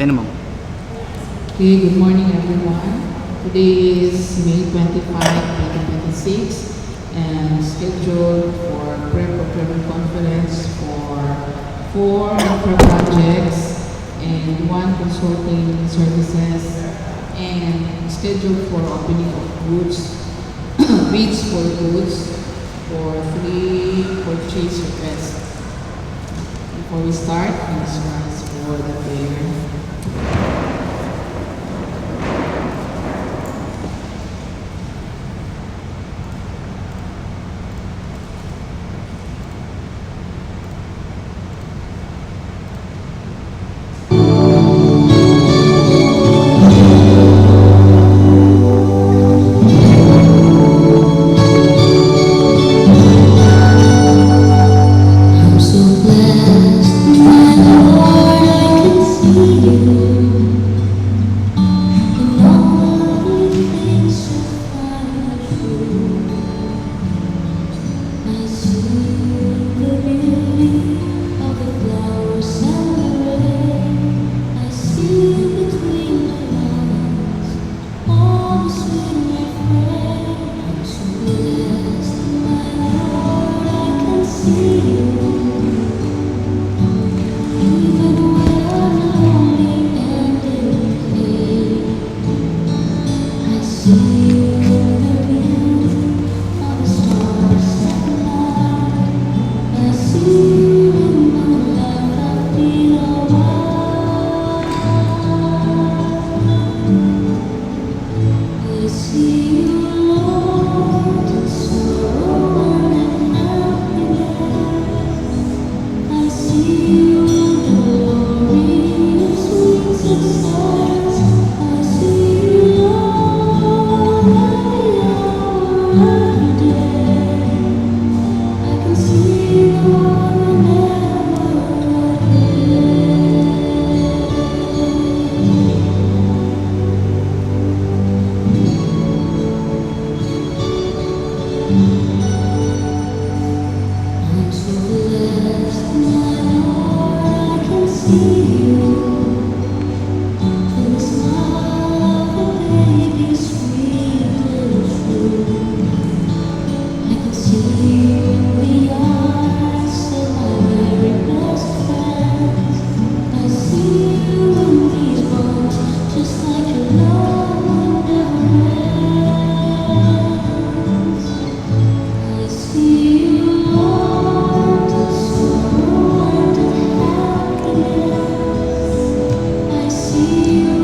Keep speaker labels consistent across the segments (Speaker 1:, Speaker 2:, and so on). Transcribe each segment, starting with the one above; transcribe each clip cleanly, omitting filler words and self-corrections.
Speaker 1: Okay na, ma'am.
Speaker 2: Okay, good morning everyone. Today is May 25, 2026 and scheduled for pre-procurement conference for 4 infra projects and 1 consulting services and scheduled for opening of goods, bids for goods for 3 purchase requests. Before we start, please rise for the prayer.
Speaker 3: I'm so blessed, my Lord, I can see you in all the things you find true. I see the beauty of the flowers and the rain. I see between the lines all the sweet refrain. I'm so blessed, my Lord, I can see you. Even when I'm lonely and in pain, I see you in the beauty of the stars and light. I see you in my life, I feel alright. I see you, Lord, in sorrow and in happiness. I see you in the glory of sweet success. I see you, Lord, every hour, every day. I can see you, Lord, whenever I pray. I'm so blessed, my Lord, I can see you. In the smile of a baby, sweet and true. I can see you in the eyes of my very best friends. I see you in these bones, just like your love never ends. I see you, Lord, in sorrow and in happiness. I see you in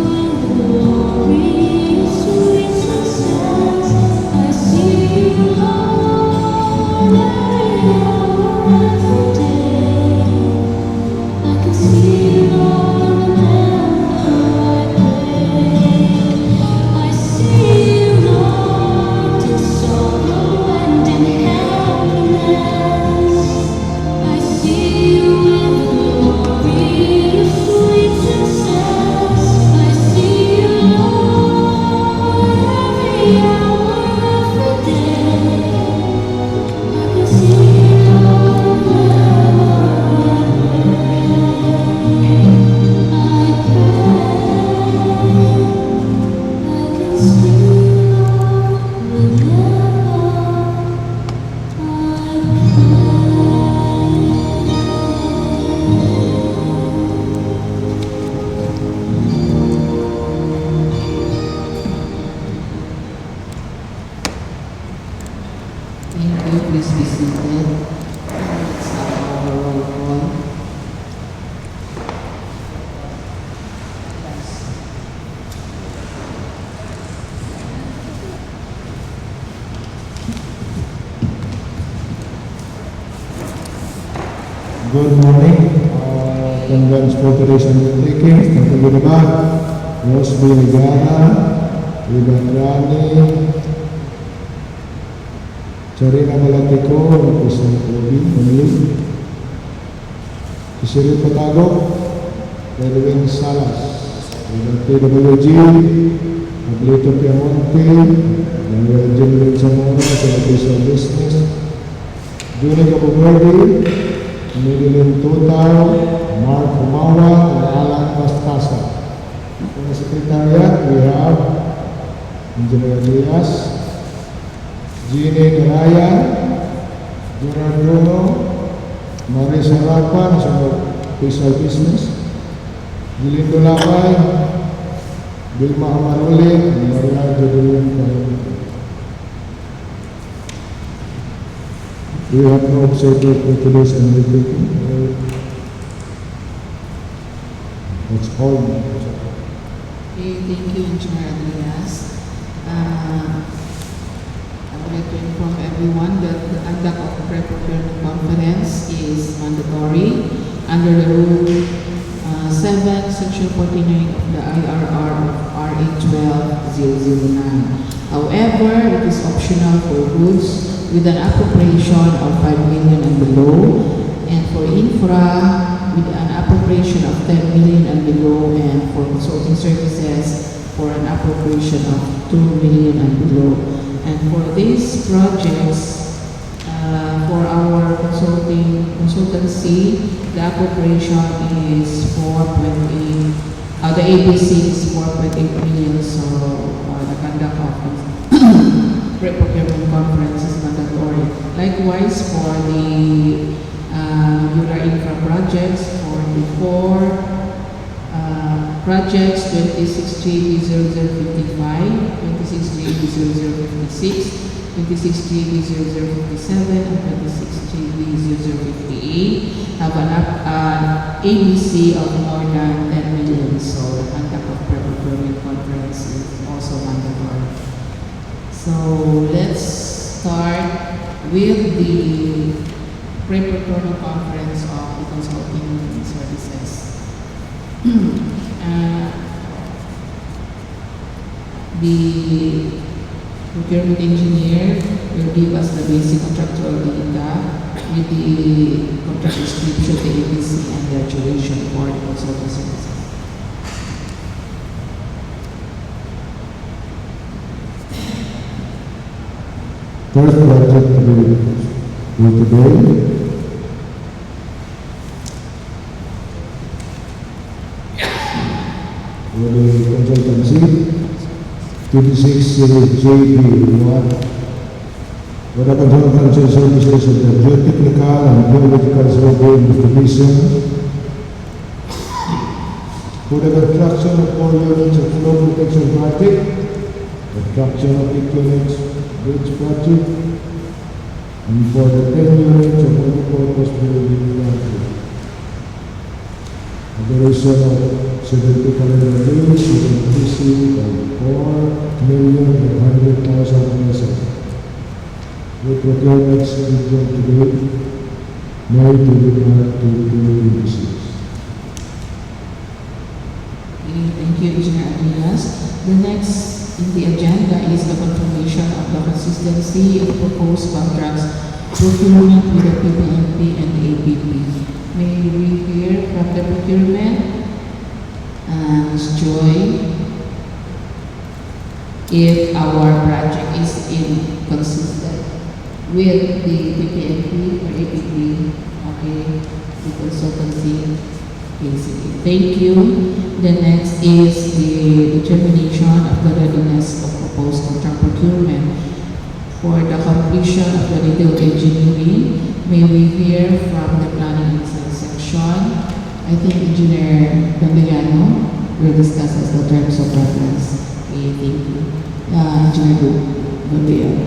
Speaker 3: the glory of sweet success. I see you, Lord, every hour, every day. I can see you, Lord, whenever I pray. I see you, Lord, in sorrow and in happiness. I see you in the glory of sweet success. I see you, Lord, every hour, every day. I can see you, Lord, whenever I pray. I can see you, Lord, whenever
Speaker 2: Thank you. Please be seated. Let's have our roll call.
Speaker 4: Good morning, Congrats Corporation Undertakings, Dr. Gulibag, Rosby Ligana, Ivan Rani, Charina Malatiko, Representative Kobe, Manili, Kisiri Patago, Edwin Salas, Ivan PWG, Ablito Piamonte, Daniel General Zamora, Celebration Business, Julie Kabuberdi, Marilyn Tutao, Mark Humawa, and Alan Pastasa. Secretariat, we have Engineer Elias, Jeannie Narayan, Gerard Bruno, Maris Harapan sa Official Business, Gilindo Lakay, Vilma Amarulin, Maria Jodelin. We have no observer for today's undertaking. That's all.
Speaker 2: Okay, thank you, Engineer Elias. I would like to inform everyone that the conduct of pre-procurement conference is mandatory under the Rule 7, Section 49 of the IRR of RA 12009. However, it is optional for goods with an appropriation of 5 million and below, and for infra with an appropriation of 10 million and below, and for consulting services for an appropriation of 2 million and below. And for these projects, for our consultancy, the appropriation is 4.8, the ABC is 4.8 million, so the conduct of pre-procurement conference is mandatory. Likewise, for the Eura Infra projects, for the 4 projects, 26G0055, 26G0056, 26G0057, and 26G0058 have an ABC of more than 10 million, so the conduct of pre-procurement conference is also mandatory. So let's start with the pre-procurement conference of the consulting services. The procurement engineer will give us the basic contractual data with the contract description, the ABC, and the duration for the consulting services.
Speaker 4: First project to be today with the consultancy 26 JP1 with the consultancy services of the geotechnical and geological survey investigation for the construction of 4 units of flow protection project, construction of 8 units bridge project, and for the 10 units of multi-purpose building project. The duration of 70 calendar days with an EC of 4,800,000 pesos. With procurement scheduled today, May 25 to 2026.
Speaker 2: Thank you, Engineer Elias. The next in the agenda is the confirmation of the consistency of proposed contracts, procurement with the PPMP and the APP. May we hear from the procurement, Ms. Joy, if our project is inconsistent with the PPMP or APP, okay, the consultancy. Basically. Thank you. The next is the determination of the readiness of proposed contract procurement for the completion of the detailed engineering. May we hear from the planning and design section. I think Engineer Gandayano will discuss as the terms of reference. Okay, thank you. Engineer Gandayano.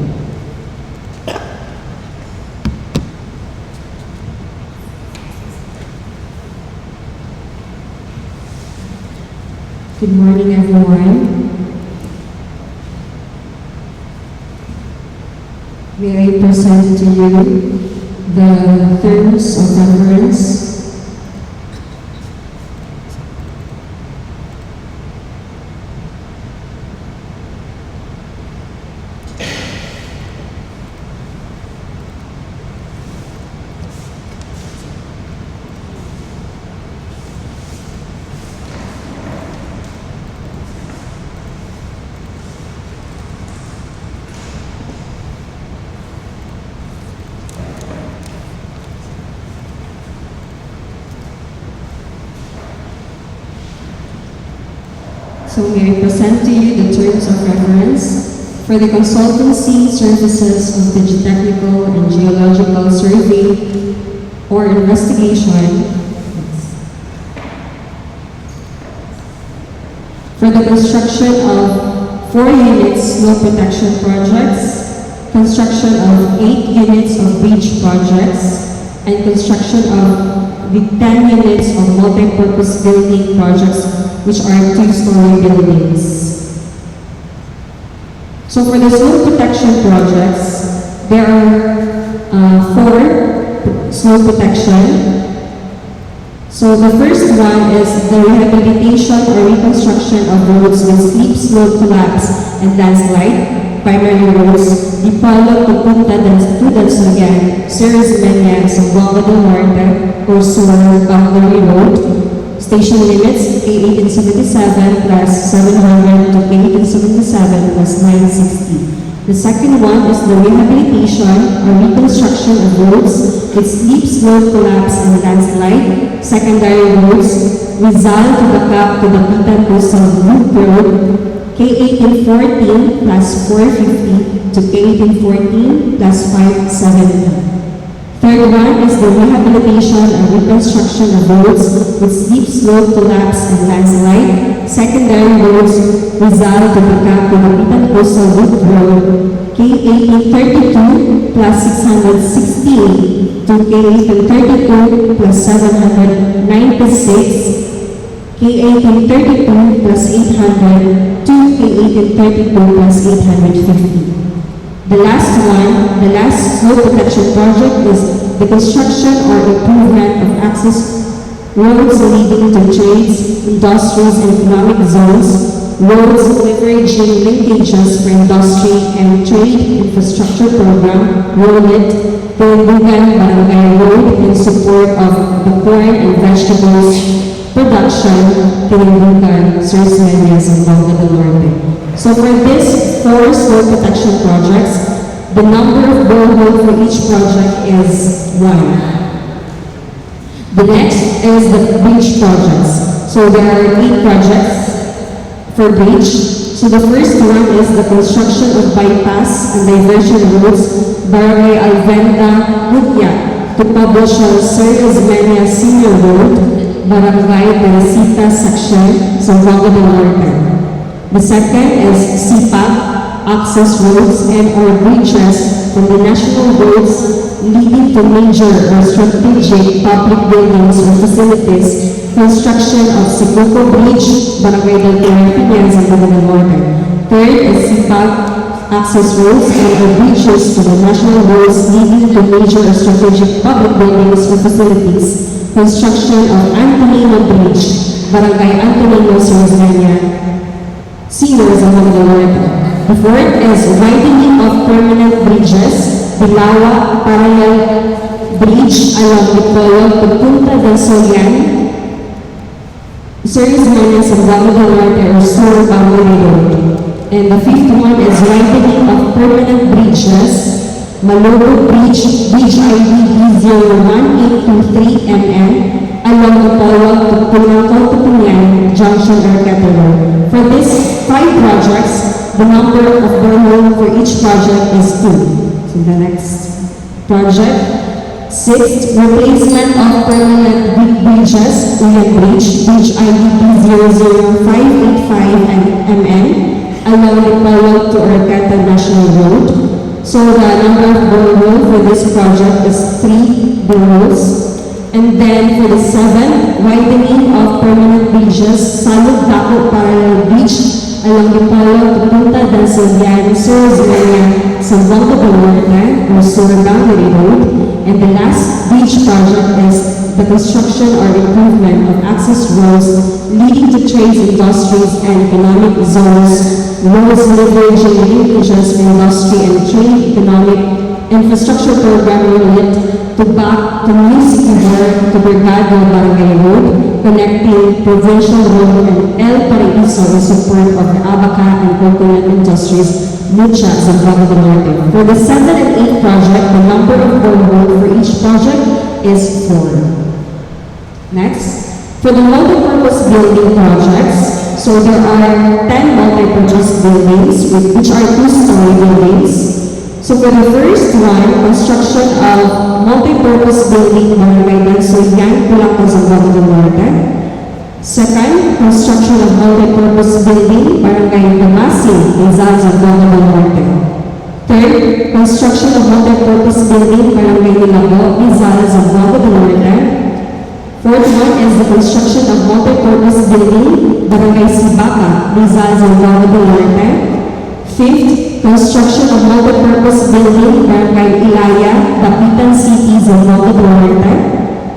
Speaker 1: Good morning, everyone. May I present to you the terms of reference. So may I present to you the terms of reference for the consultancy services of the geotechnical and geological survey or investigation for the construction of 4 units snow protection projects, construction of 8 units of beach projects, and construction of the 10 units of multi-purpose building projects, which are 2-story buildings. So for the snow protection projects, there are 4 snow protection. So the first one is the rehabilitation or reconstruction of roads with steep slope collapse and landslide, primary roads, Dipolo to Punta to Dansulian, Ceres Menya, Zamboanga del Norte, or Sur Boundary Road. Station limits K1877 plus 700 to K1877 plus 960. The second one is the rehabilitation or reconstruction of roads with steep slope collapse and landslide, secondary roads, Rizal to Bacap to the Pitan Coastal Loop Road, K1814 plus 450 to K1814 plus 570. Third one is the rehabilitation and reconstruction of roads with steep slope collapse and landslide, secondary roads, Rizal to Bacap to the Pitan Coastal Loop Road, K1832 plus 668 to K1832 plus 796, K1832 plus 800 to K1832 plus 850. The last snow protection project is the construction or improvement of access roads leading to trades, industries, and economic zones, roads leveraging linkages for industry and trade infrastructure program, ROLIT, Tinbugan Barangay Road in support of the corn and vegetables production, Tinbugan, Ceres Menya, Zamboanga del Norte. So for this 4 snow protection projects, the number of borehole for each project is 1. The next is the bridge projects. So there are 8 projects for bridge. So the first one is the construction of bypass and diversion roads, Barangay Alventa, Mutya, to Poblacion Ceres Menya Senior Road, Barangay Teresita Section, Zamboanga del Norte. The second is CPAP, access roads and or bridges from the national roads leading to major or strategic public buildings or facilities, construction of Sicoco Bridge, Barangay del Pinayan, Zamboanga del Norte. Third is CPAP, access roads and or bridges to the national roads leading to major or strategic public buildings or facilities, construction of Antonino Bridge, Barangay Antonino, Ceres Menya, Senior Zamboanga del Norte. The fourth is widening of permanent bridges, Bilawa Parallel Bridge along Dipolo to Punta del Solian, Ceres Menya, Zamboanga del Norte, or Sur Boundary Road. And the fifth one is widening of permanent bridges, Malogo Bridge, Bridge ID B01823 MN, along Dipolo to Punangkaw to Pinayan, Junction Arqueta Road. For these 5 projects, the number of borehole for each project is 2. So the next project, 6, replacement of permanent bridges, Uyan Bridge, Bridge ID B00585 MN, along Dipolo to Arqueta National Road. So the number of borehole for this project is 3 boreholes. And then for the 7, widening of permanent bridges, Salud Taco Parallel Bridge, along Dipolo to Punta del Solian, Ceres Menya, Zamboanga del Norte, or Sur Boundary Road. And the last bridge project is the construction or improvement of access roads leading to trades, industries, and economic zones, roads leveraging linkages for industry and trade economic infrastructure program ROLIT to back to Municipal to Brigado Barangay Road, connecting Provincial Road and El Paraiso in support of the Abaca and Coconut Industries, Mucha, Zamboanga del Norte. For the 7 and 8 project, the number of borehole for each project is 4. Next, for the multi-purpose building projects, So there are 10 multi-purpose buildings, which are two-story buildings. So for the first one, construction of multi-purpose building Barangay Dansoyan, Pulacan, Zamboanga del Norte. Second, construction of multi-purpose building Barangay Damasi, Rizal, Zamboanga del Norte. Third, construction of multi-purpose building Barangay Nilabo, Rizal, Zamboanga del Norte. Fourth one is the construction of multi-purpose building Barangay Sibaca, Rizal, Zamboanga del Norte. Fifth, construction of multi-purpose building Barangay Ilaya, Dapitan City, Zamboanga del Norte.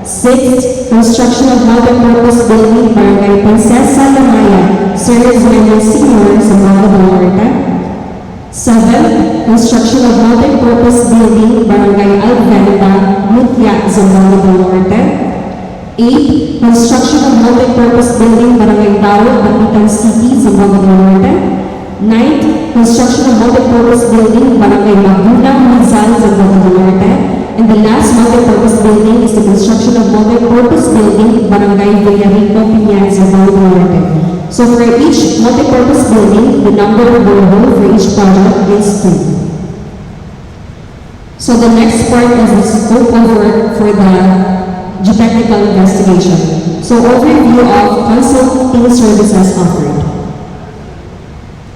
Speaker 1: Sixth, construction of multi-purpose building Barangay Princesa Lamaya, Sir Zeno Sr., Zamboanga del Norte. Seventh, construction of multi-purpose building Barangay Alvenda, Mutya, Zamboanga del Norte. Eighth, construction of multi-purpose building Barangay Dao, Dapitan City, Zamboanga del Norte. Ninth, construction of multi-purpose building Barangay Laguna, Rizal, Zamboanga del Norte. And the last multi-purpose building is the construction of multi-purpose building Barangay Villarico, Piñan, Zamboanga del Norte. So for each multi-purpose building, the number of borehole for each project is 2. So the next part is the scope of work for the geotechnical investigation. So overview of consulting services offered.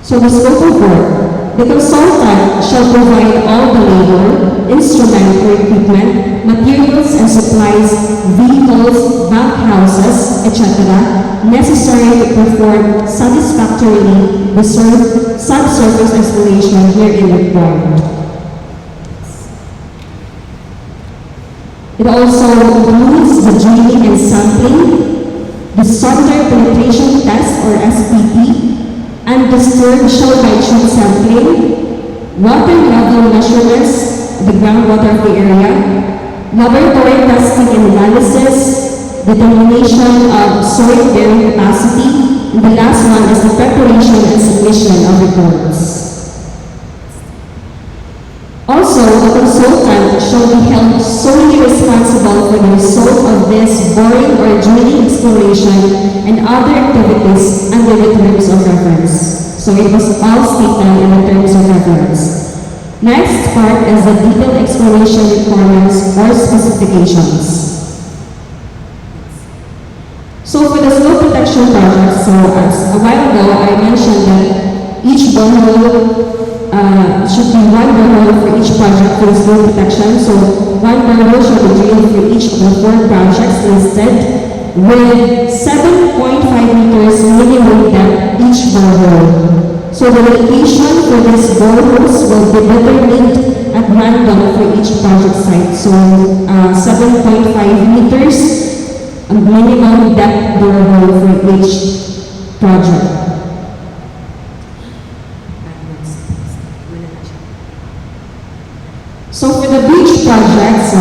Speaker 1: So the scope of work. The consultant shall provide all the labor, instrument or equipment, materials and supplies, vehicles, bank houses, etc. necessary to perform satisfactorily the subsurface exploration herein required. It also includes the drilling and sampling, the soil penetration test or SPT, undisturbed shell tube sampling, water level measurements, the groundwater of the area, laboratory testing and analysis, determination of soil bearing capacity, and the last one is the preparation and submission of reports. Also, the consultant shall be held solely responsible for the result of this boring or drilling exploration and other activities under the terms of reference. So it was all stated in the terms of reference. Next part is the detailed exploration requirements or specifications. So for the slope protection project, so as a while ago I mentioned that each borehole should be one borehole for each project for the slope protection. So one borehole should be drilled for each of the 4 projects listed with 7.5 meters minimum depth each borehole. So the location for these boreholes will be determined at random for each project site. So 7.5 meters minimum depth borehole for each project. So for the beach project,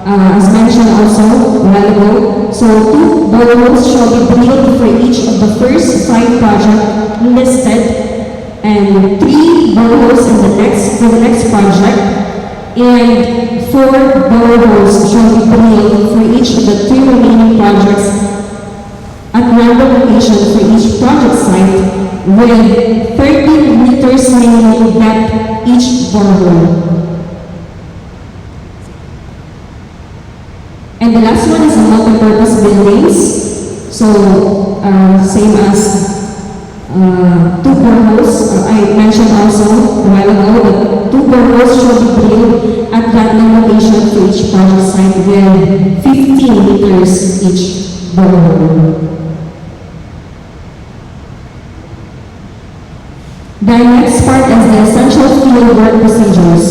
Speaker 1: as mentioned also a while ago, so 2 boreholes shall be drilled for each of the first 5 projects listed, and 3 boreholes for the next project, and 4 boreholes shall be drilled for each of the 3 remaining projects at random location for each project site, with 30 meters minimum depth each borehole. And the last one is the multi-purpose buildings. So, same as 2 boreholes. I mentioned also a while ago that 2 boreholes should be drilled at random location for each project site with 15 meters each borehole. The next part is the essential field work procedures,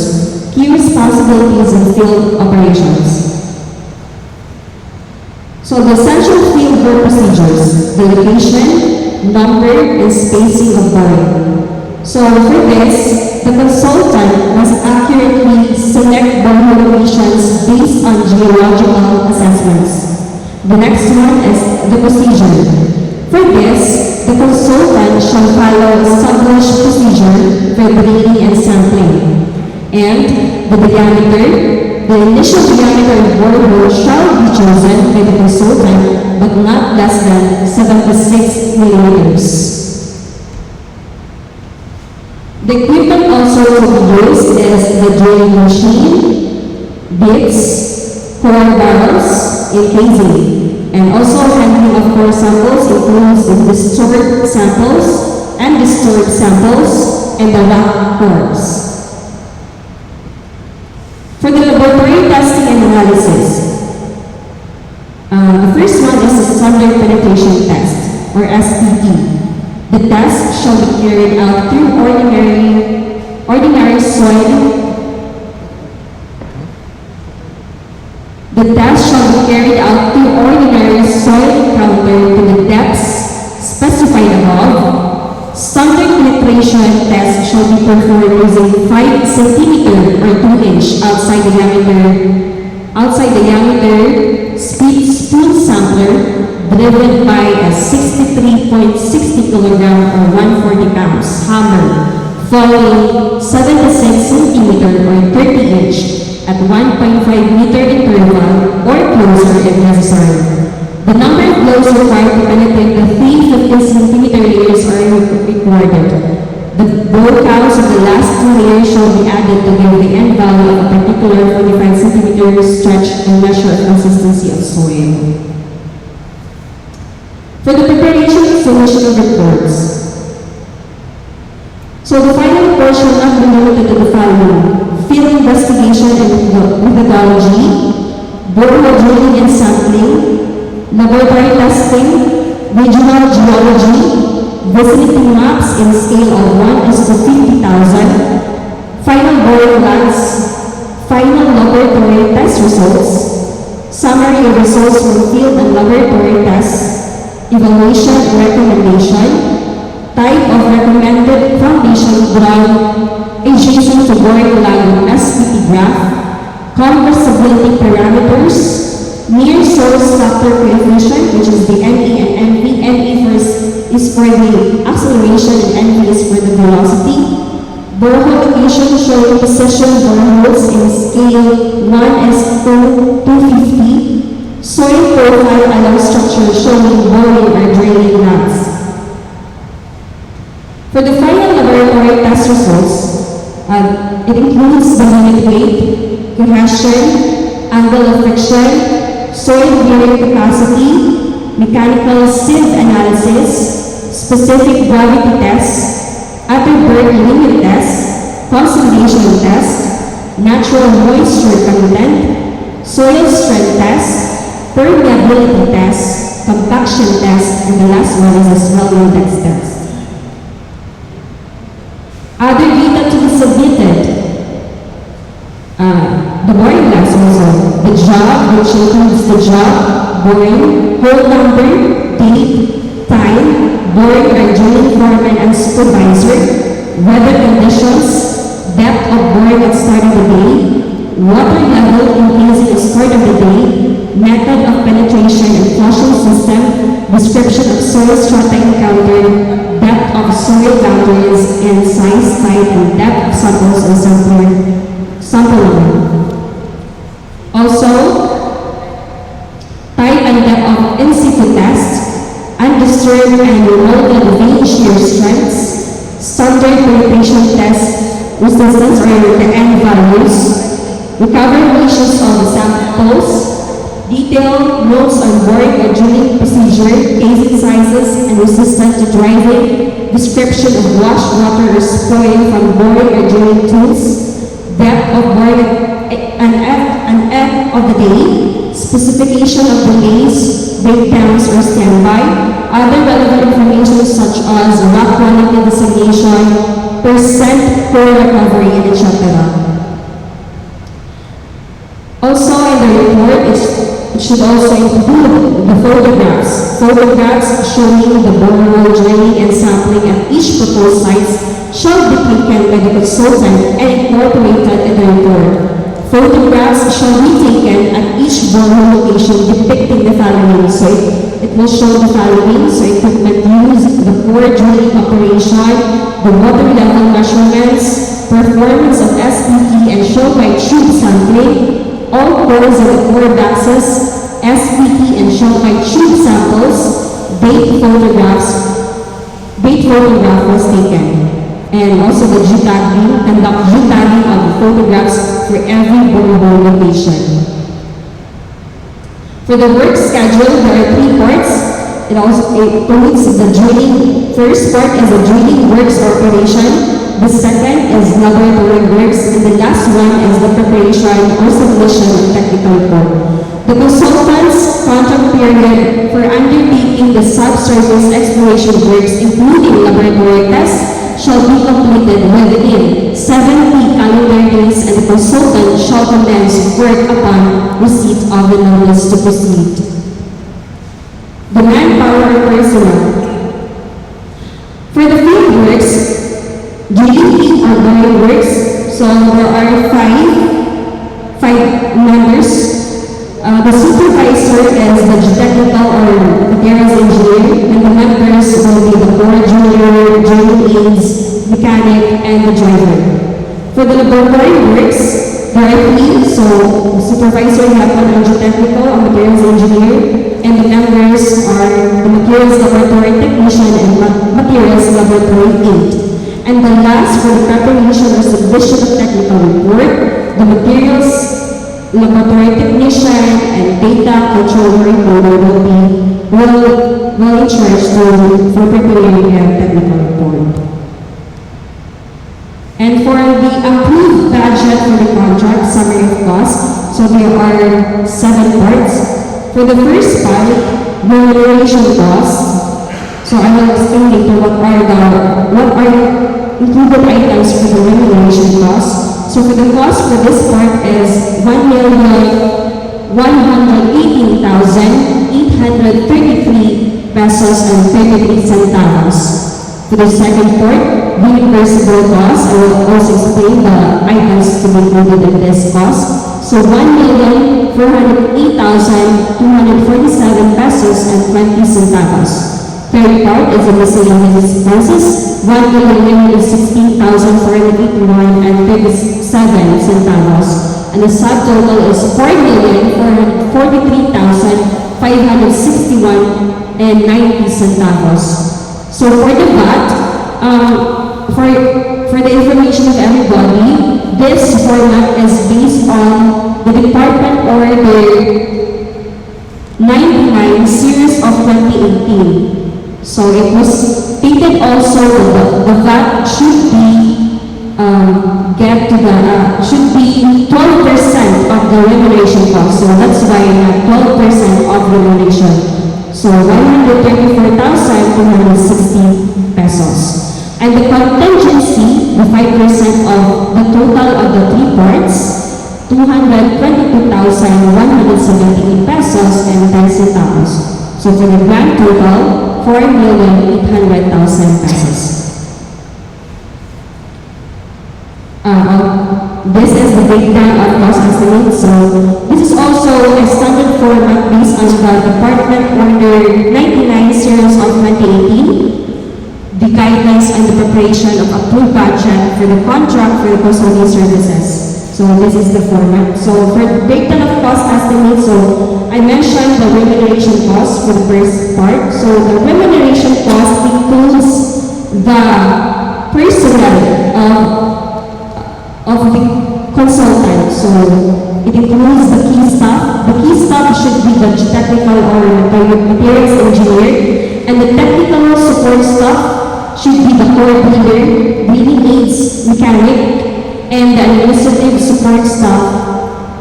Speaker 1: key responsibilities in field operations. So the essential field work procedures, the location, number, and spacing of boring. So for this, the consultant must accurately select borehole locations based on geological assessments. The next one is the procedure. For this, the consultant shall follow established procedure for drilling and sampling. And the diameter. The initial diameter of borehole shall be chosen by the consultant, but not less than 76 mm. in casing. And also handling of core samples includes the disturbed samples and disturbed samples and the rock cores. For the laboratory testing and analysis, the first one is the standard penetration test, or SPT. The test shall be carried out through ordinary soil. The test shall be carried out through ordinary soil encounter to the depths specified above. Standard penetration test shall be performed using 5 cm or 2 inch outside the diameter speed spoon sampler driven by a 63.60 kg or 140 pounds hammer following 76 cm or 30 inch at 1.5 meter interval or closer if necessary. The number of blows required to penetrate the 350 centimeter layers are recorded. The blow counts of the last 2 layers shall be added to give the end value of a particular 45 centimeter stretch and measure of consistency of soil. For the preparation and submission of reports, so the final report shall not be limited to the following: field investigation and methodology, borehole drilling and sampling, laboratory testing, regional geology, vicinity maps in scale of 1:50,000, final boring plans, final laboratory test results, summary of results from field and laboratory tests, evaluation and recommendation, type of recommended foundation ground adjacent to boring line SPT graph, compressibility parameters, near source factor coefficient, which is the NE and NV. NE is for the acceleration and NV is for the velocity. Borehole location showing precision boreholes in scale 1:250. Soil profile along structure showing boring or draining lands. For the final laboratory test results, it includes the unit weight, cohesion, angle of friction, soil bearing capacity, mechanical sieve analysis, specific gravity tests, Atterberg limit test, consolidation test, natural moisture content, soil strength test, permeability test, compaction test, and the last one is a smell index test. Other data to be submitted, the boring labs also, the job, which includes the job, boring, hole number, date, time, boring by drilling foreman and supervisor, weather conditions, depth of boring at start of the day, water level in casing at start of the day, method of penetration and flushing system, description of soil strata encountered, depth of soil boundaries, and size, type, and depth of samples and sampling. Also, type and depth of in situ test, undisturbed and remolded vein shear strengths, standard penetration test, resistance or the end values, recovery ratios of the samples, detailed notes on boring or drilling procedure, casing sizes and resistance to driving, description of wash water or spoil from boring or drilling tools, depth of boring and F of the day, specification of delays, breakdowns or standby, other relevant information such as rock quality designation, percent core recovery, and etc. Also in the report, it should also include the photographs showing the borehole drilling and sampling at each proposed sites shall be taken by the consultant and incorporated in the report. Photographs shall be taken at each borehole location depicting the following. So it will show the following: so equipment used, the core drilling operation, the water level measurements, performance of SPT and show by tube sampling, all cores of the core boxes, SPT and show by tube samples, bait photograph was taken. And also the geotagging, conduct geotagging of the photographs for every borehole location. For the work schedule, there are 3 parts. It includes the drilling. First part is the drilling works operation. The second is laboratory works, and the last one is the preparation or submission of technical report. The consultant's contract period for undertaking the subsurface exploration works, including laboratory tests, shall be completed within 70 calendar days, and the consultant shall commence work upon receipt of the notice to proceed. The manpower personnel. For the field works, drilling or boring works, so there are five members. The supervisor is the geotechnical or materials engineer, and the members will be the core junior, drilling aids, mechanic, and the driver. For the laboratory works, there are 3, so the supervisor, and geotechnical or materials engineer, and the members are the materials laboratory technician and materials laboratory aid. And the last, for the preparation or submission of technical report, the materials laboratory technician and data controller reporter will in charge for preparing a technical report. And for the approved budget for the contract, summary of cost, so there are 7 parts. For the first part, remuneration costs. So I will explain later what are included items for the remuneration costs. So for the cost for this part is 1,118,833 pesos and 33 centavos. For the second part, reimbursable costs, I will also explain the items to be included in this cost. So 1,408,247 pesos and 20 centavos. Third part is the miscellaneous expenses, 1,916,481 and 37 centavos. And the subtotal is 4,443,561 and 90 centavos. So for the VAT, for the information of everybody, this format is based on the Department Order 99 series of 2018. So it was stated also that the VAT should be should be 12% of the remuneration cost. So that's why I have 12% of remuneration. So 134,260 pesos. And the contingency, the 5% of the total of the 3 parts, 222,178 pesos and 10 centavos. So for the grand total, 4,800,000 pesos. This is the breakdown of cost estimate. So this is also a standard format based on the Department Order 99 series of 2018, the guidelines and the preparation of approved budget for the contract for the consulting services. So this is the format. So for the breakdown of cost estimate, so I mentioned the remuneration cost for the first part. So the remuneration cost includes the personnel of the consultant. So it includes the key staff. The key staff should be the technical or materials engineer, and the technical support staff should be the core leader, drilling aids, mechanic, and the administrative support staff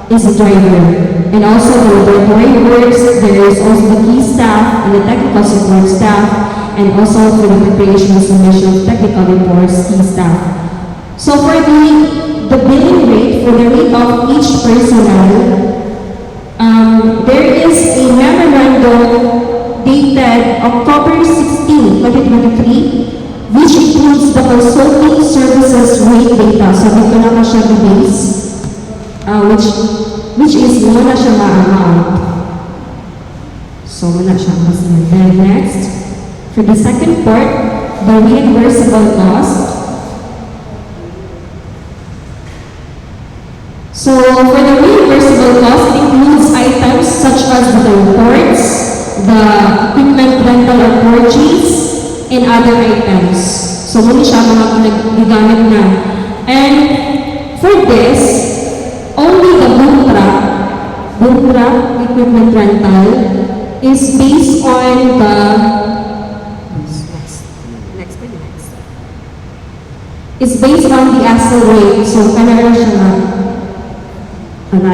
Speaker 1: is a driver. And also the laboratory works, there is also the key staff and the technical support staff, and also for the preparation and submission of technical reports, key staff. So for the billing rate, for the rate of each personnel, there is a memorandum dated October 16, 2023, which includes the consulting services rate data. So dito na siya base, which is muna siya ma-amount. So muna siya kasi. Then next, for the second part, the reimbursable cost. So for the reimbursable cost, it includes items such as the reports, the equipment rental or purchase, and other items. So muna siya mga ginagamit na. And for this, only the boom contract equipment rental is based on the is based on the ASEL rate. So, kanara siya nga,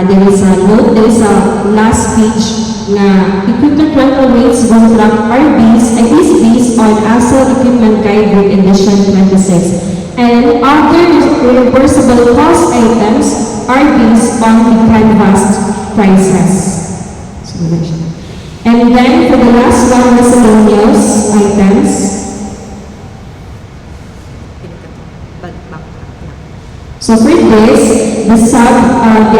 Speaker 1: there is a note, there is a last page na equipment rental rates contract are based, and is based on ASEL Equipment Guidebook Edition 26. And other reimbursable cost items are based on the canvassed prices. So, wala siya. And then, for the last one, miscellaneous items. So for this, the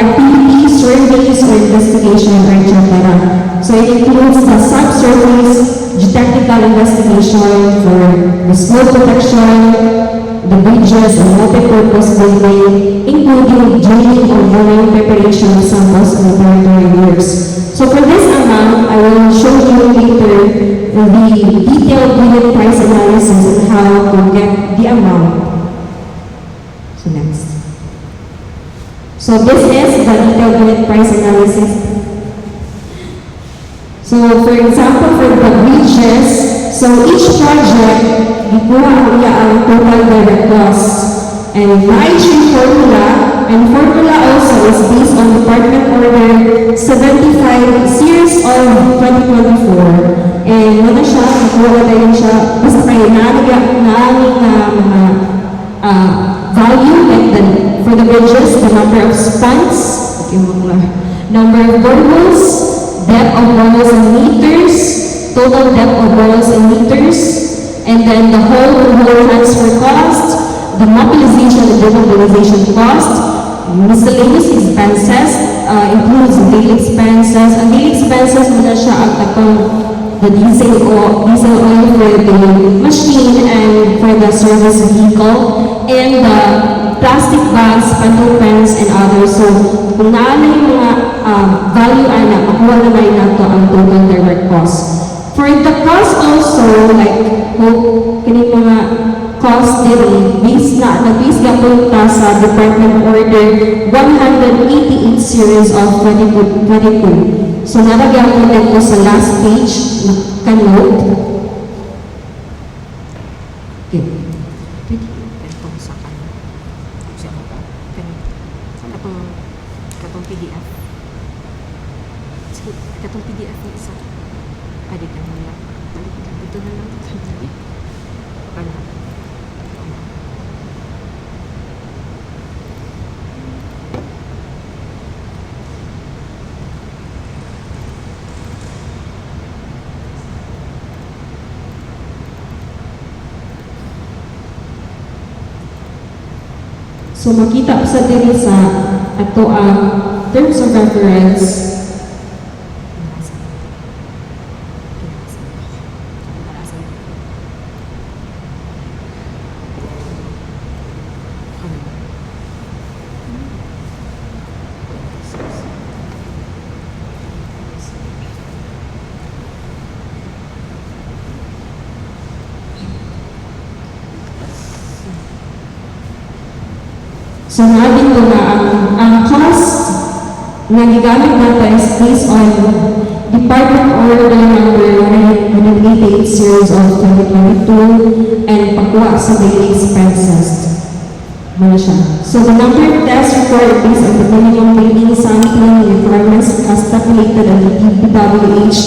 Speaker 1: activities, surveys, or investigation are etc. So it includes the subsurface geotechnical investigation for the snow protection, the bridges and multi-purpose building, including drilling or boring preparation of samples and laboratory works. So for this amount, I will show you later the detailed unit price analysis and how to get the amount. So next. So this is the detailed unit price analysis. So for example, for the bridges, so each project, ikuha ang total direct cost. And each formula, and formula also is based on Department Order 75 Series of 2024. And wala siya, nakuha tayo siya, basta kayo value, like for the bridges, the number of spans, number of boreholes, depth of boreholes in meters, total depth of boreholes in meters, and then the whole transfer cost, the mobilization and demobilization cost, miscellaneous expenses, includes daily expenses. Ang daily expenses muna siya ang katong the diesel oil for the machine and for the service vehicle, and the plastic bags, panel pens, and others. So, kung naala yung mga value ana, makuha na rin nato ang total direct cost. For the cost also, like, kining mga cost din, nag-base gapon ta sa Department Order 188 Series of 2022. So, nalagyan ko din po sa last page, ka-note. Okay.
Speaker 5: Katong PDF. Katong PDF ni isa. Pwede ka mo lang. Balik ka. Dito na lang. Wala.
Speaker 1: So makita sa diri sa ato ang terms of reference. So natin ko na ang cost na gigamit natin is based on Department Order number 188 Series of 2022 and pagkuha sa daily expenses. Muna siya. So the number of tests required based on the minimum daily sampling requirements as stipulated in the DPWH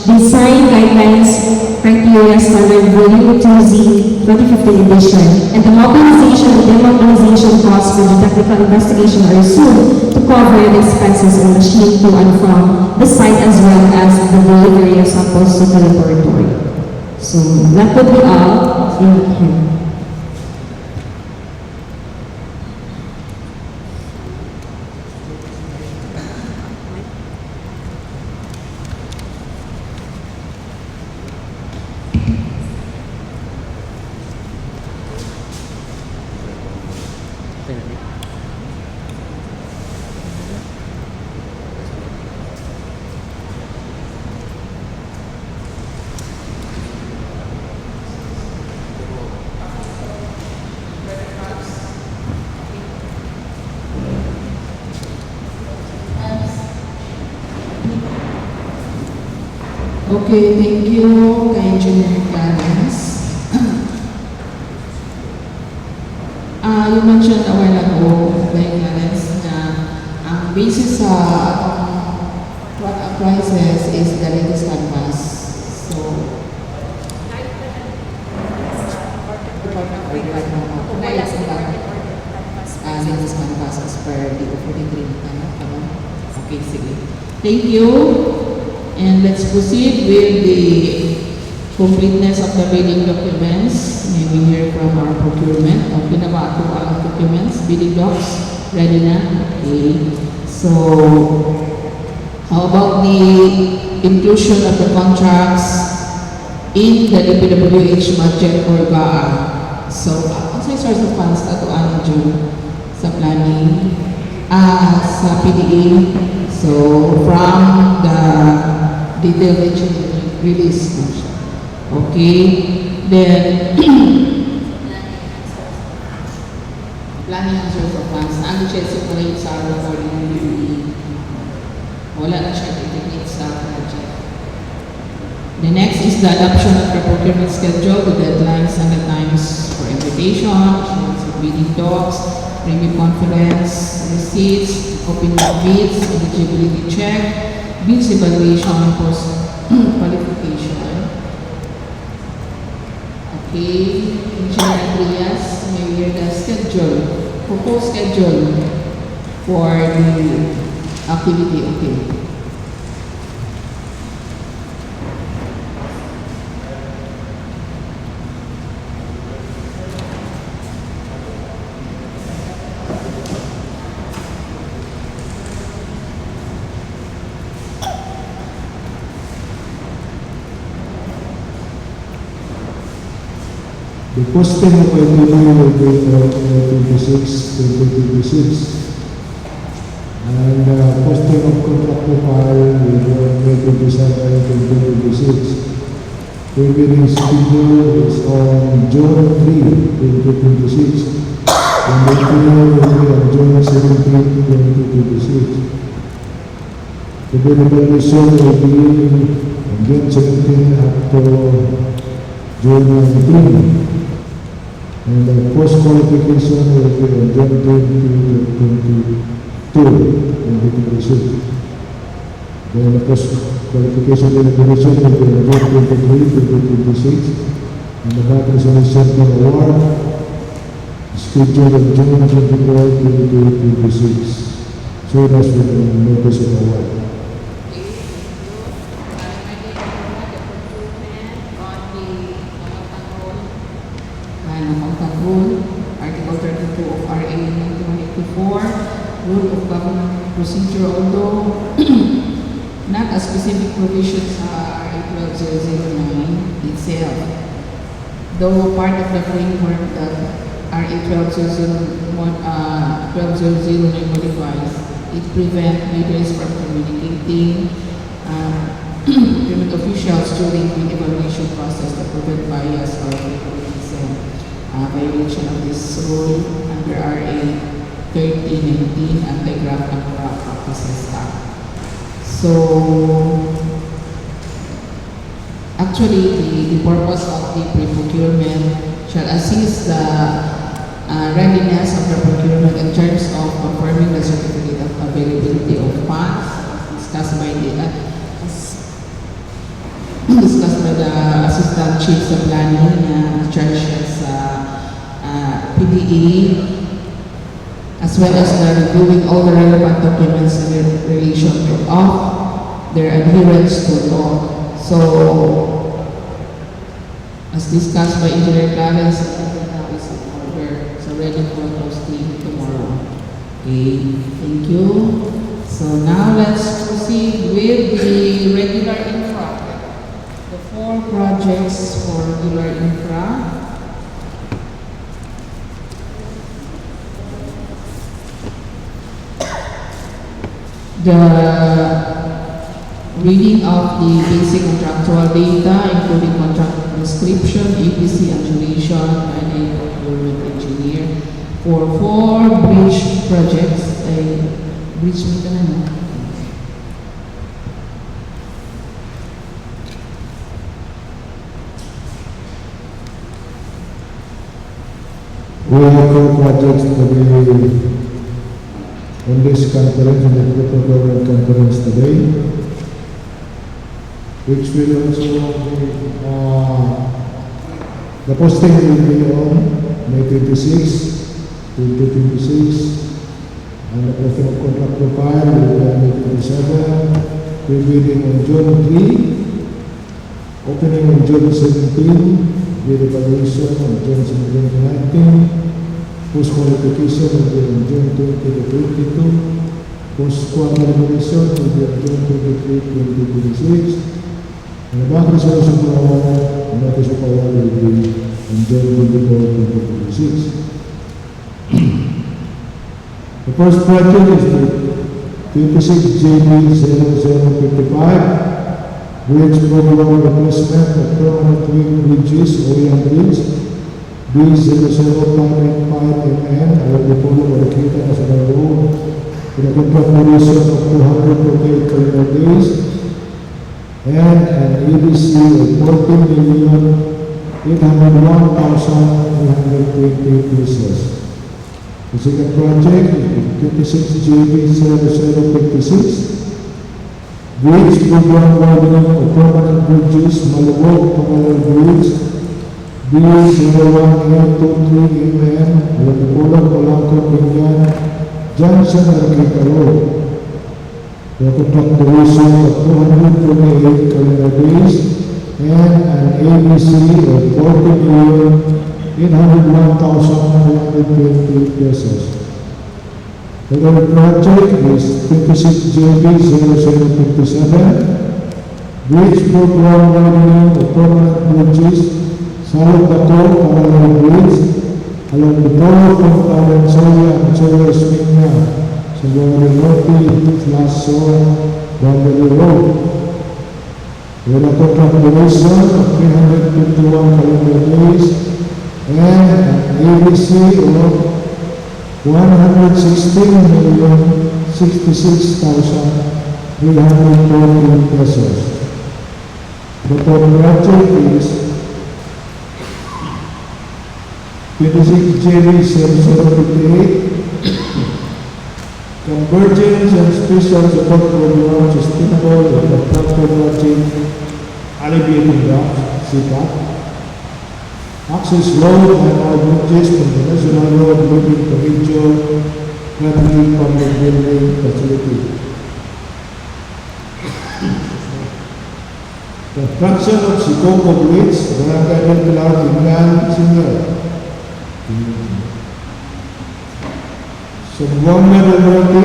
Speaker 1: Design Guidelines Criteria Standard Volume 2Z 2015 edition, and the mobilization and demobilization costs for the technical investigation are assumed to cover the expenses of machine to and from the site as well as the delivery of samples to the laboratory. So that would be all in here.
Speaker 2: Okay, thank you kay Engineer Clarence. You mentioned a while ago, kay Clarence, na ang basis sa what prices is the latest canvas. So, latest canvas as per the 43 tama? Okay, sige. Thank you. And let's proceed with the completeness of the bidding documents. May we hear from our procurement. Okay na ba ito ang documents? Bidding docs? Ready na? Okay. So, how about the inclusion of the contracts in the DPWH budget or GAA? So, ang sa source of funds ito ano dyan sa planning? Sa PDA. So, from the detailed engineering release na siya. Okay. Then, planning and source of funds. Ano siya separate sa recording ng PDA? Wala na siya integrate sa project. The next is the adoption of the procurement schedule, the deadlines and the times for invitation, issuance of bidding docs, preview conference, receipts, opening of bids, eligibility check, bids evaluation, post qualification. Okay, Engineer Andreas, may we hear the schedule, proposed schedule for the activity. Okay.
Speaker 4: The posting of engineer will be 2026. And posting of contractor file will be December 2026. Bidding schedule is on June 3, 2026. And the tender will be on June 17, 2026. The bid evaluation will be on June 17 up to June 19. And the post-qualification will be on June 2022. Then the post-qualification deliberation will be on June 23, 2026. And the back resolution for award scheduled on June 24, 2026. So that's with the notice of award.
Speaker 2: Article 32 of RA 9184, Rule of Government Procedure, although not a specific provision sa RA 12009 itself, though part of the framework that RA 120009 modifies, it prevents leaders from communicating government officials during the evaluation process to prevent bias or violation of this rule under RA 1319 Anti-Graft and Corrupt Practices Act. So, actually, the purpose of the pre-procurement shall assist the readiness of the procurement in terms of confirming the certificate of availability of funds discussed by the Assistant Chief of Planning and Charge sa PDA, as well as reviewing all the relevant documents in relation to their adherence to law. So, as discussed by Engineer Clarence, now is in order. So, ready for posting tomorrow. Okay, thank you. So, now let's proceed with the regular infra. The 4 projects for regular infra. The reading of the basic contractual data, including contract description, EPC annulation, and a procurement engineer for 4 bridge projects. Bridge maintenance.
Speaker 4: We have 4 projects to be on this conference, in the local government conference today, which will also be, the posting will be on May 26, 2026, and the posting of contract profile will be on May 27, pre-bidding on June 3, opening on June 17, bid evaluation on June 17 to 19, post-qualification will be on June 20 to 22, post-qualification will be on June 23, 2026, and the bank resolution for award and notice of award will be on June 24, 2026. The first project is the 26 JB 0055 Bridge Program Replacement of Permanent Twin Bridges, OEM Bridge, B0055 mm along the Polo Marikita National Road, with a contract duration of 248 calendar days, and an EDC of 14,801,320 pesos. The second project is 26 JB 0056 Bridge Program Widening of Permanent Bridges, Malabog, Pangalan Bridge, B0123 mm, Lagpulang, Malangkong, Binyan, Johnson, Arqueta Road. The contract duration of 228 calendar days and an ABC of 40,801,420 pesos. The third project is 26 JB 0057 Bridge Program Widening of Permanent Bridges, Salog Dato, Pangalan Bridge, along the Polo from Valenzuela and Soya Esmina, Salvador Norte, Lasso, Boundary Road. With a contract duration of 351 calendar days and an ABC of 116,066,340 pesos. The third project is 26 JB 0058 Convergence and Special Support Program Sustainable and Attractive Project Alleviating Drought, CPAP. Access road and all bridges from the national road leading to regional public building facility. Construction of Sikopo Bridge, Barangay del Pilar, Binyan, Senior. Sumbuanga del Norte,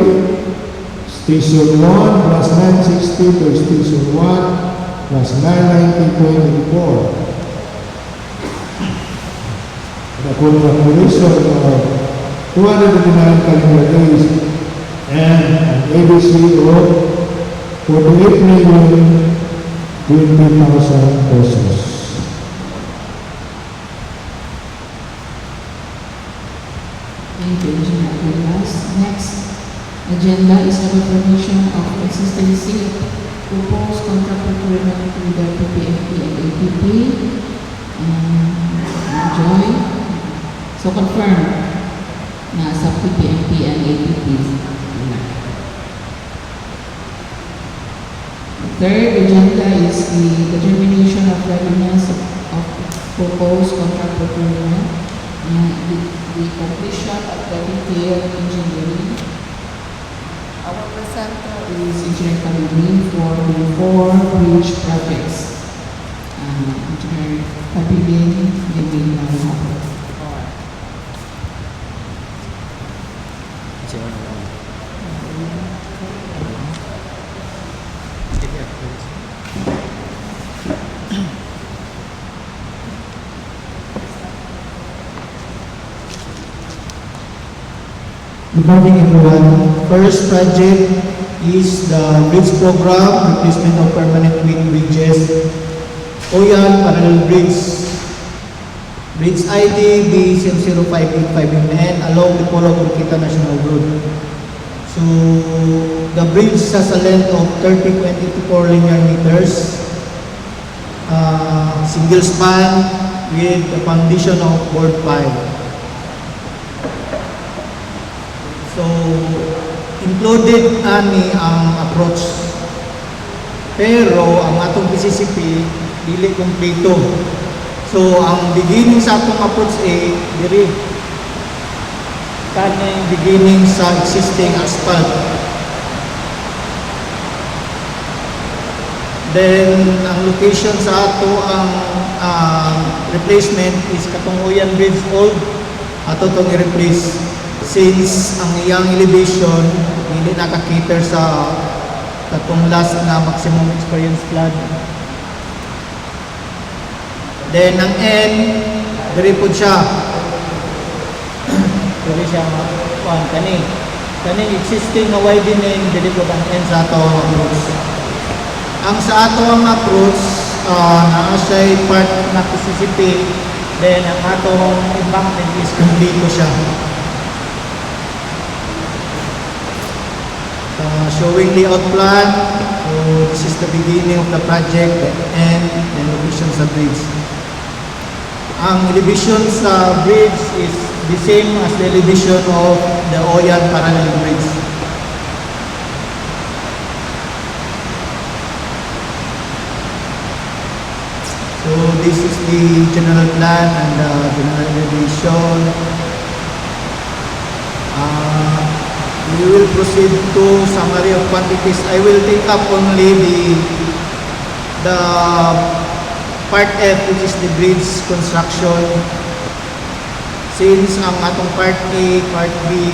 Speaker 4: Station 1 plus 960 to Station 1 plus 990.84. The contract duration of 289 calendar days and an ABC of 48,020,000 pesos.
Speaker 2: Thank you, Engineer Aguilas. Next agenda is the confirmation of consistency of proposed contract procurement with the PPMP and APP. Joy. So confirm na sa PPMP and APP. The third agenda is the determination of readiness of proposed contract procurement and the completion of the detailed engineering. Our presenter is Engineer Kalibin for the 4 bridge projects. Engineer Kalibin, maybe now.
Speaker 6: Good morning, everyone. First project is the bridge program, replacement of permanent twin bridges, Oyan Parallel Bridge. Bridge ID B00585MN along the Polo Marikita National Road. So, the bridge has a length of 30.84 linear meters, single span with a foundation of board 5. included ani ang approach. Pero ang atong PCCP dili kompleto. So ang beginning sa atong approach diri kaning beginning sa existing asphalt. Then ang location sa ato ang replacement is katong Oyan Bridge Old ato tong i-replace since ang iyang elevation hindi nakakater sa katong last na maximum experience flood. Then ang N diri po siya diri siya kaning existing na widening diri po ang N sa ato ang approach. Ang sa ato ang approach naa siya part na PCCP, then ang atong embankment is kompleto siya. Showing layout plan, so this is the beginning of the project and elevation sa bridge. Ang elevation sa bridge is the same as the elevation of the Oyan Parallel Bridge. So this is the general plan and the general elevation. We will proceed to summary of quantities. I will take up only the part F, which is the bridge construction. Since ang atong part A, part B,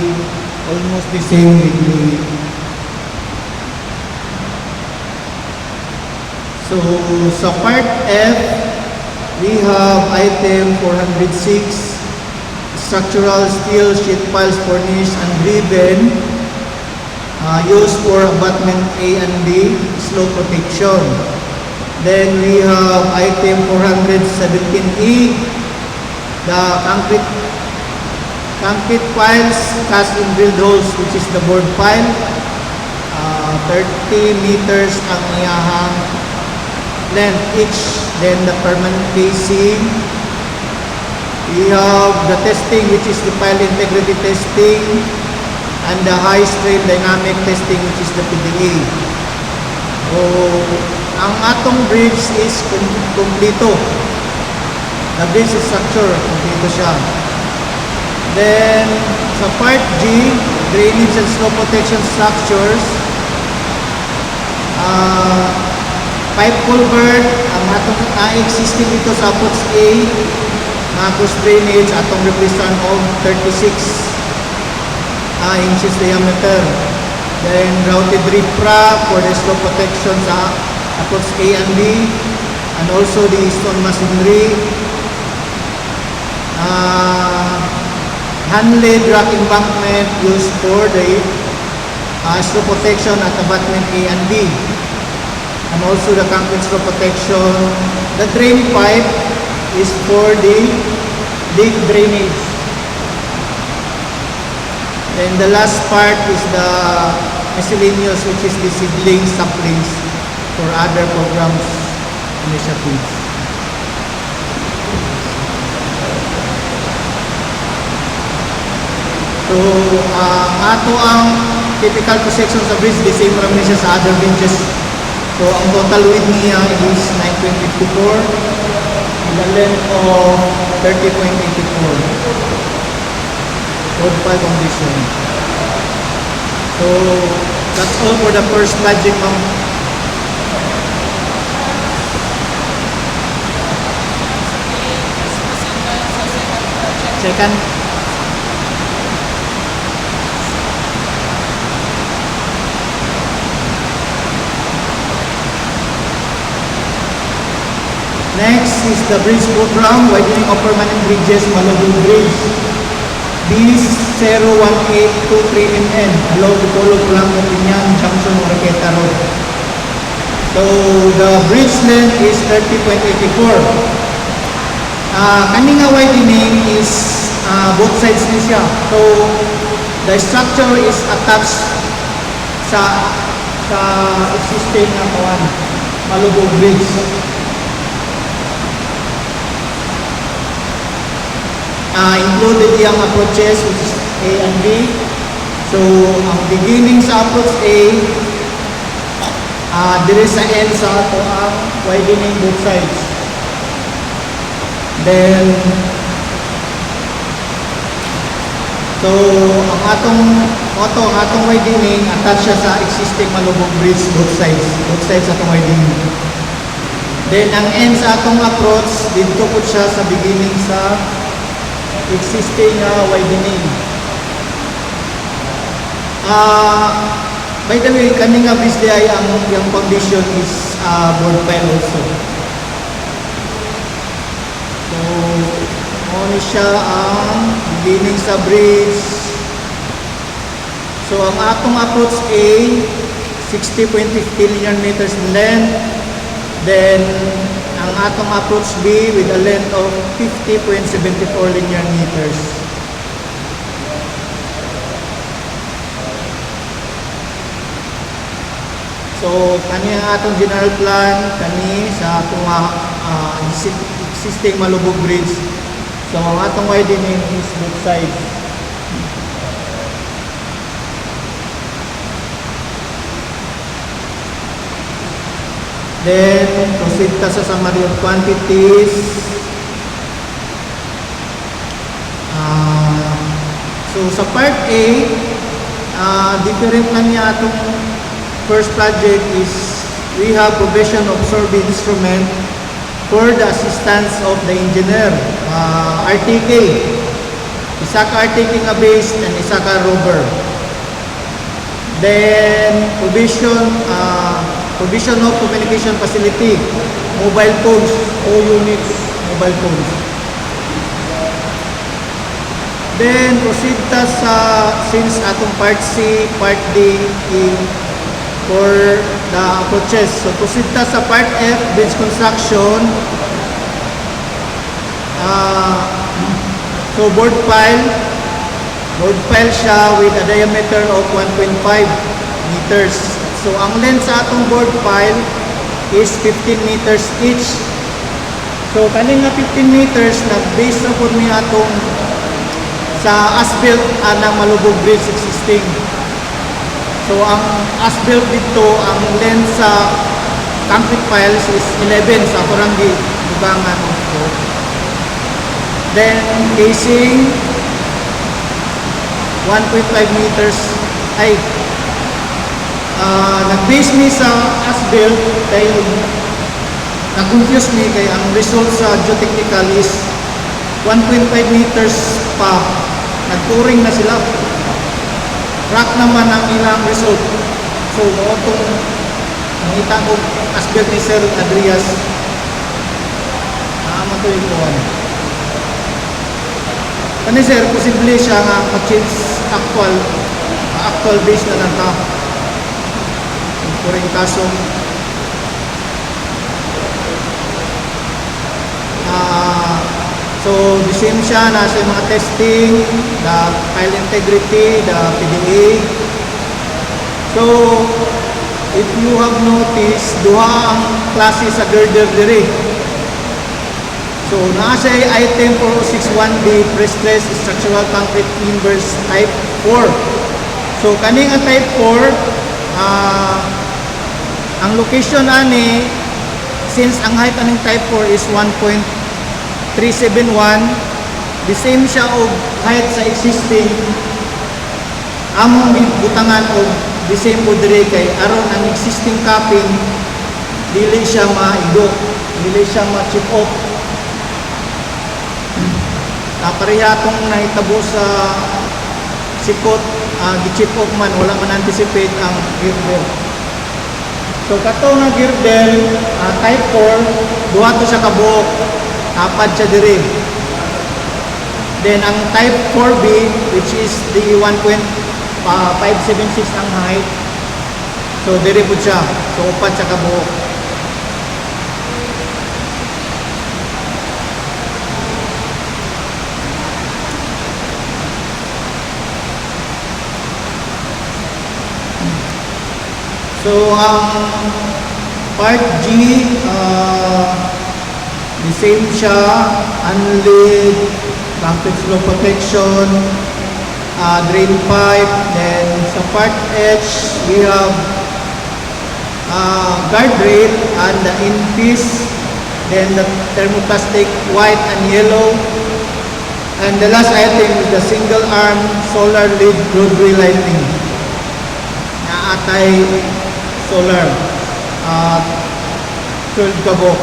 Speaker 6: almost the same with the so sa part F, we have item 406. Structural steel sheet piles furnished and driven used for abutment A and B, slope protection. Then we have item 417E, the concrete piles cast in drilled holes, which is the board pile. 30 meters ang iyahang length each. Then the permanent casing. We have the testing, which is the pile integrity testing, and the high strain dynamic testing, which is the PDA. So, ang atong bridge is kompleto. The bridge structure, kompleto siya. Then, sa part G, drainage and slope protection structures, pipe culvert, ang atong existing dito sa approach A, cross drainage atong replacement of 36 inches diameter. Then routed riprap for the slope protection sa approach A and B, and also the stone masonry. Hand-laid rock embankment used for the slope protection at abutment A and B, and also the concrete slope protection. The drain pipe is for the deep drainage. Then the last part is the miscellaneous, which is the seedlings, saplings for other programs, initiatives. So, ato ang typical cross-section sa bridge, the same ram siya sa other bridges. So, ang total width niya is 9.54. The length of 30.84. Road file condition. So that's all for the first project, ma'am. Second. Next is the bridge program, widening of permanent bridges, Malabon Bridge. B01823MN, below the Polo Blanco Piñan Junction, Oroqueta Road. So the bridge length is 30.84. Kaning nga widening is both sides ni siya. So the structure is attached sa existing na Malabon Bridge. Included yung approaches, which is A and B, So, ang beginning sa approach A, dire sa end sa ato ang widening both sides. Then, so, ang atong widening, attach siya sa existing Malubog Bridge both sides atong widening. Then, ang end sa atong approach, dito po siya sa beginning sa existing widening. By the way, kaning nga bridge ay ang yung foundation is board pile also. So, ano siya ang beginning sa bridge. So, ang atong approach A, 60.50 linear meters in length. Then, ang atong approach B with a length of 50.74 linear meters. So, kani ang atong general plan, kani sa atong existing Malubog Bridge. So, ang atong widening is both sides. Then, proceed ta sa summary of quantities. So, sa part A, different lang niya atong first project is we have provision of sorbent instrument for the assistance of the engineer, RTK. Isa ka RTK nga base and isa ka rover. Then, provision of communication facility, mobile phones, 2 units, mobile phones. Then, proceed ta sa, since atong part C, part D, for the approaches. So, proceed ta sa part F, bridge construction. So, board pile siya with a diameter of 1.5 meters. So, ang length sa atong board pile is 15 meters each. So, kaning nga 15 meters, nag-base na po niya atong sa as-built ng Malubog Bridge existing. So, ang as-built dito, ang length sa concrete piles is 11 sa Korangi, Bugangan. Then, casing, 1.5 meters. Ay, nag-base me sa as-built dahil nag-confuse me kaya ang result sa geotechnical is 1.5 meters pa. Nag-touring na sila. Rock naman ang ilang result. So, itong nakita ko as-built ni Sir Adrias. Matuloy ko. Kani Sir, posible siya nga ma-change actual base na lang ta. Kuring kaso. So, the same siya na sa mga testing, the pile integrity, the PDA. So, if you have noticed, duha ang klase sa girder diri. So, nasa item 4061B, pre-stress structural concrete members type 4. So, kaning ang type 4, ang location ani, since ang height aning type 4 is 1.371, the same siya og height sa existing among butangan og the same po dire kay aron ang existing capping dili siya maigo, dili siya ma-chip off. Pareha itong nahitabo sa sikot, gi-chip off man, wala man anticipate ang girdle. So kato nga girdle, type 4, duha to siya kabuok, apad siya diri. Then ang type 4B, which is the 1.576 ang height, so diri po siya, so upat siya kabuok. So, ang part G, the same siya, unlaid, concrete flow protection, drain pipe, then Sa part H, we have guardrail and the in-piece, then the thermoplastic white and yellow, and the last item is the single arm solar lead roadway lighting na atay solar 12 kabok.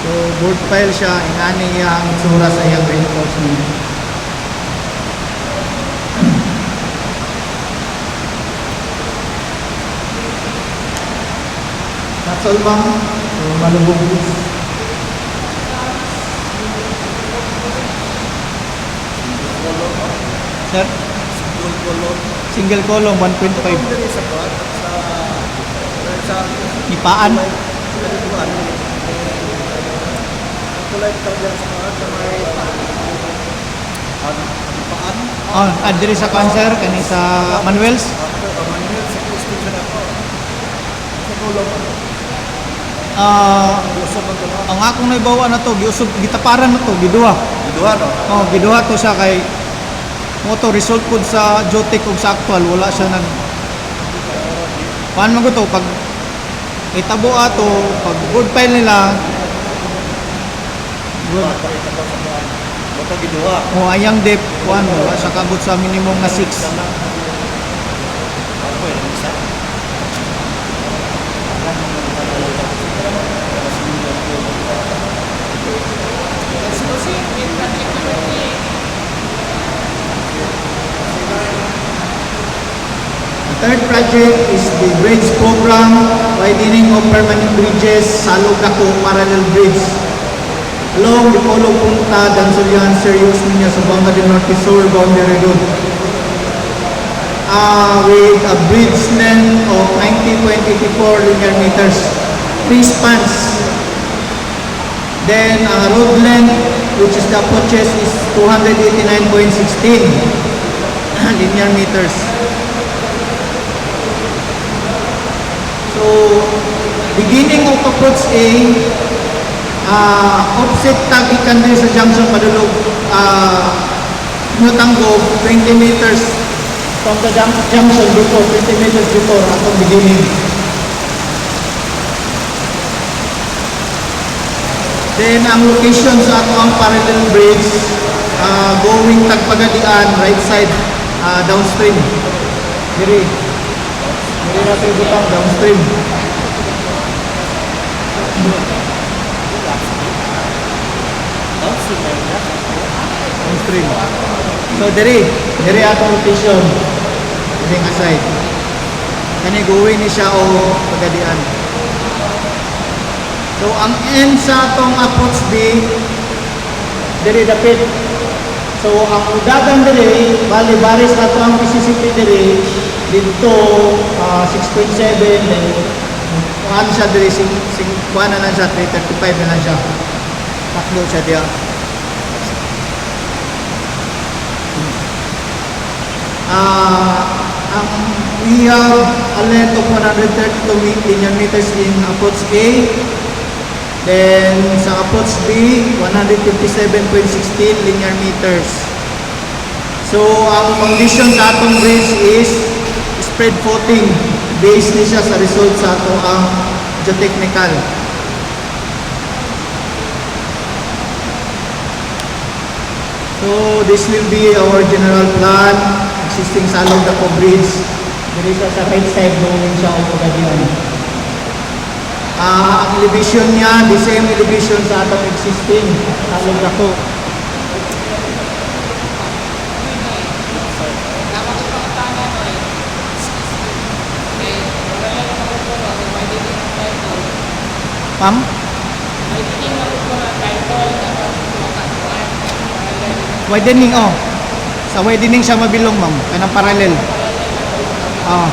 Speaker 6: So, board file siya, inani niya ang itsura sa iyang reinforcement. That's all, ma'am. So, malubog please. Sir? Single column, 1.5. Ipaan? Oh, adiri sa cancer kani sa Manuel's. Ang akong naibawa na to, giusog gitaparan na to, giduha.
Speaker 7: Giduha no?
Speaker 6: Oh, giduha to siya kay mo to result pud sa Jotek ug sa actual wala siya nag paano man to pag itabo ato pag board file nila good.
Speaker 7: Baka giduha.
Speaker 6: O ayang depth kuan wala siya kabot sa minimum na 6.
Speaker 7: Ako yung isa.
Speaker 6: The third project is the bridge program, widening of permanent bridges, Salog Dako Parallel Bridge. Along the Polo Punta, Dansulian, Serious Minya, Sabanga del Norte Sur, Boundary Road. With a bridge length of 90.84 linear meters, 3 spans. Then road length, which is the approaches, is 289.16 linear meters. So, beginning of approach A, offset tagikan din sa junction padulog Nutanggo 20 meters from the junction before, 20 meters before atong beginning. Then ang location sa ato ang parallel bridge going Tagpagadian, right side, downstream. Diri natin butang downstream. Downstream. So diri atong location. Diri nga side. Kani going ni siya o Pagadian. So ang end sa atong approach B diri dapit. So ang udagan diri bali baris nato ang Mississippi diri dito 6.7 then kuan siya diri kuan na lang siya 335 na lang siya. Taklo siya diya. We have a length of 132 linear meters in approach A. Then sa approach B, 157.16 linear meters. So ang condition sa atong bridge is spread footing. Based ni siya sa result sa ato ang geotechnical. So this will be our general plan. Existing Salog Dako Bridge. Diri siya sa right side going siya o Pagadian. Ang elevation niya, the same elevation sa atong existing Salog Dako. Ma'am? Widening, oh. Sa widening siya mabilong, ma'am. Kanang parallel. Oh.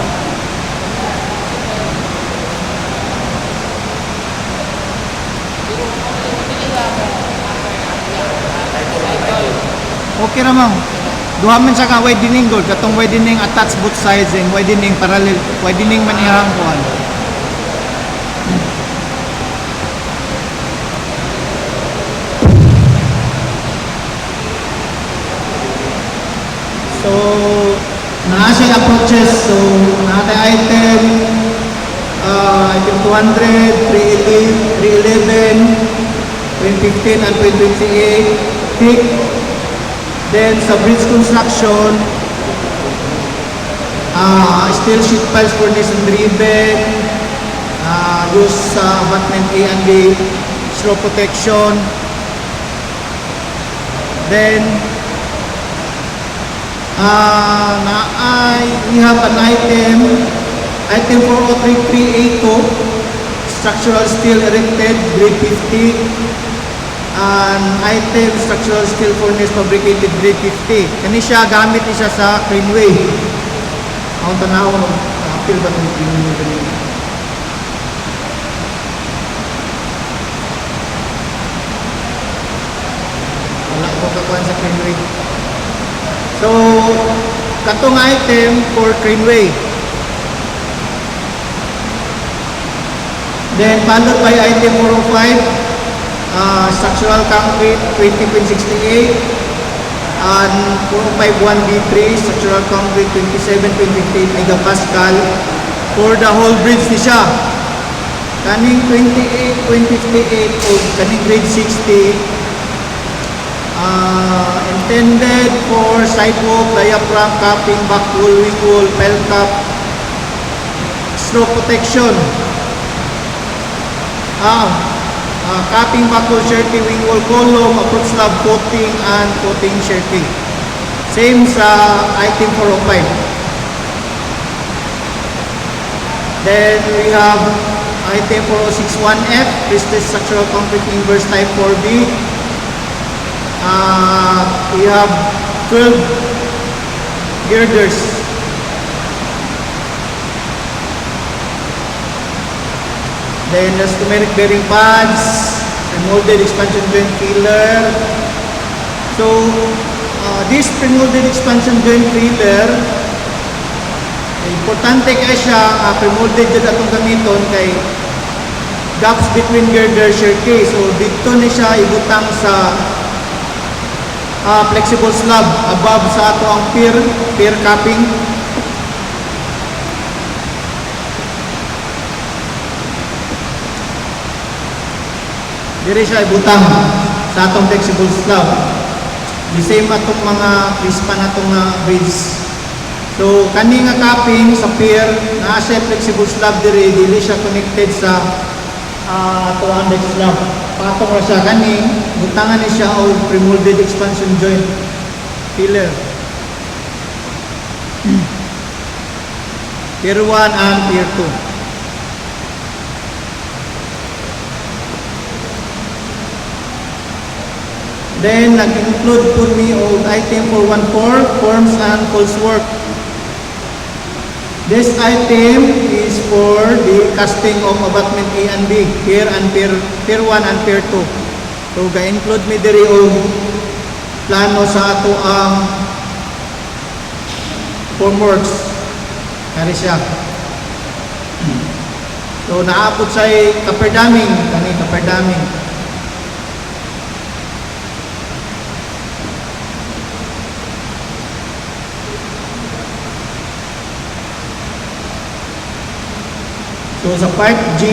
Speaker 6: Okay ra, ma'am. Duha man siya ka widening gold. Katong widening attach both sides and widening parallel. Widening man ihang kuhan. naa siya approaches. So, natin item, item 200, 311, 2015 and 2028, thick. Then, sa bridge construction, steel sheet piles furnace and driven, use sa abutment A and B, slope protection. Then, we have an item 403382, structural steel erected, grade 50. An item structural steel furnace fabricated, grade 50. Kani siya, gamit siya sa Greenway. Ang tanaw, apil ba itong Greenway kanina? Wala ko kakuhan sa Greenway. So, katong item for Greenway. Then, followed by item 405, structural concrete 20.68, and 4051B3, structural concrete 27.58 megapascal for the whole bridge ni siya. Kaning 28.58 o kaning grade 60, intended for sidewalk, diaphragm, capping, back wall, wing wall, pile cap, slope protection, capping, back wall, shirting, wing wall, column, approach slab, coating, and coating shirting. Same sa item 405. Then we have item 4061F, twisted structural concrete inverse type 4B. We have 12 girders. Then elastomeric bearing pads, pre-molded expansion joint filler. So, this pre-molded expansion joint filler, importante kay siya, pre-molded dyan atong gamiton kay gaps between girder shear case. So, dito ni siya ibutang sa flexible slab above sa ato ang pier capping. Diri siya ibutang sa atong flexible slab. The same atong mga crispan atong bridge. So kani nga capping sa pier naa siya flexible slab diri, dili siya connected sa ato ang deck slab. Patong ra siya kani, butangan ni siya og pre-molded expansion joint filler. Pier 1 and Pier 2. Then, nag-include po mi o item 414, forms and false work. This item is for the casting of abutment A and B, Pier 1 and Pier 2. So, ga-include mi diri o plano sa ato ang formworks. Kari siya. So, naapot sa kaperdaming, kani kaperdaming. So sa part G,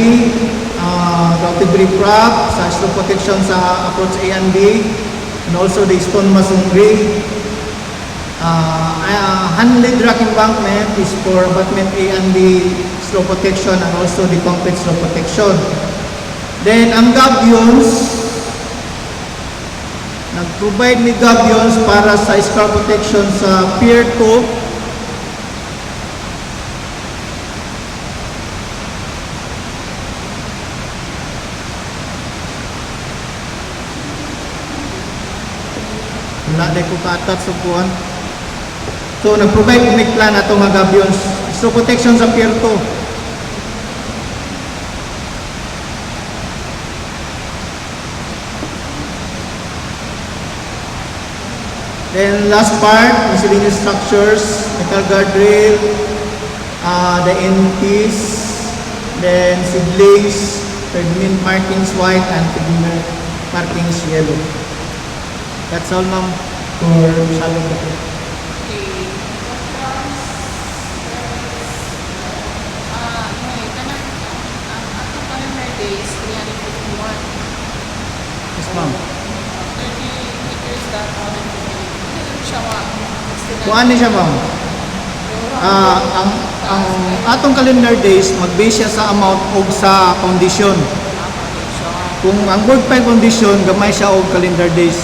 Speaker 6: routed riprap, sa slope protection sa approach A and B, and also the stone masonry. Hand-lid rock embankment is for abutment A and B slope protection and also the concrete slope protection. Then ang gabions, nag-provide ni gabions para sa scar protection sa Pier 2. Wala ko ka-attach sa buwan. So, nag-provide unique plan ato nga gabions. So, protection sa Pier 2. Then, last part, miscellaneous structures, metal guardrail, the NPs, then seedlings, third main markings white, and third markings yellow. That's all, ma'am, for Shalom.
Speaker 2: Okay.
Speaker 6: ma'am? Kuan ni siya, ma'am. Ang atong calendar days mag-base siya sa amount o sa condition. Kung ang Ward 5 condition gamay siya og calendar days.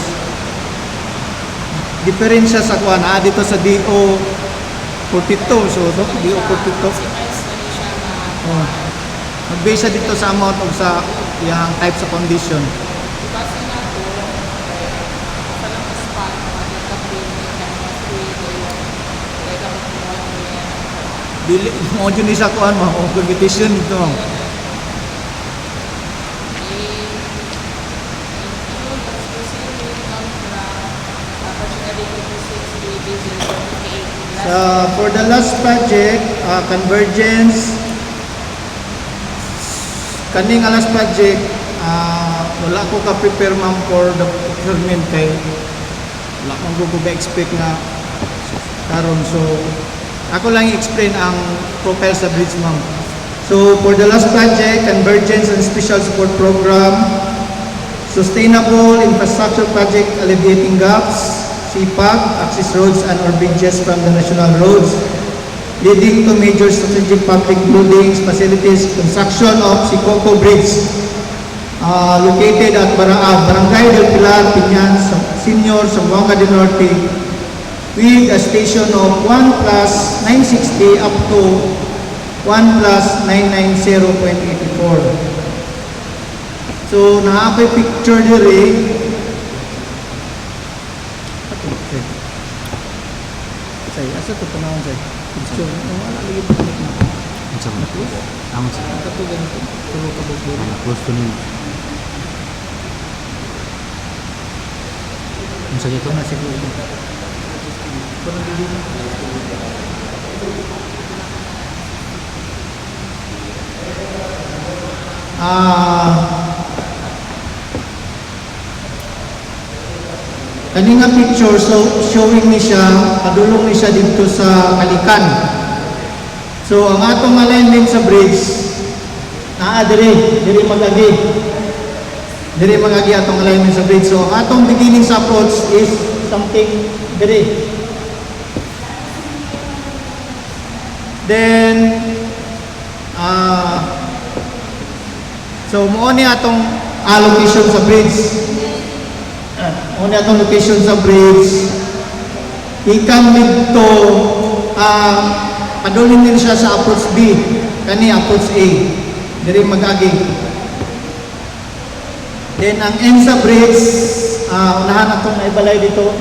Speaker 6: Different siya sa kuan dito sa DO 42 so DO 42. Oh. Mag-base siya dito sa amount o sa yang type sa condition. Dili mo jud ni sa kuan mo o competition dito ma'am. For the last project, convergence, kaning last project, wala ko ka-prepare ma'am for the procurement kay wala ko expect nga karon. So, ako lang i-explain ang profile sa bridge ma'am. So, for the last project, convergence and special support program, sustainable infrastructure project alleviating gaps, CPAG, access roads and or bridges from the national roads, leading to major strategic public buildings, facilities, construction of Sikoco Bridge, located at Barangay del Pilar, Piñan, Senior, Zamboanga del Norte, with a station of 1 plus 960 up to 1 plus 990.84. So, naapay picture diri. Say, asa to panahon say? Picture. Wala lagi pa na.
Speaker 8: Unsa man? Amo sa
Speaker 6: Kato ganito. Tulo ka bug diri.
Speaker 8: close to me. Unsa gyud
Speaker 6: Na siguro. Parang dili. Kaninga picture, so showing ni siya, padulong ni siya dito sa Kalikan. So ang atong alignment sa bridge, diri magagi. Diri magagi atong alignment sa bridge. So ang atong beginning sa approach is something diri. Then so mo ni atong location sa bridge. Mo ni atong location sa bridge. Ikam dito padulong din siya sa approach B, kani approach A. Diri magagi. Then ang end sa bridge, unahan atong naibalay dito.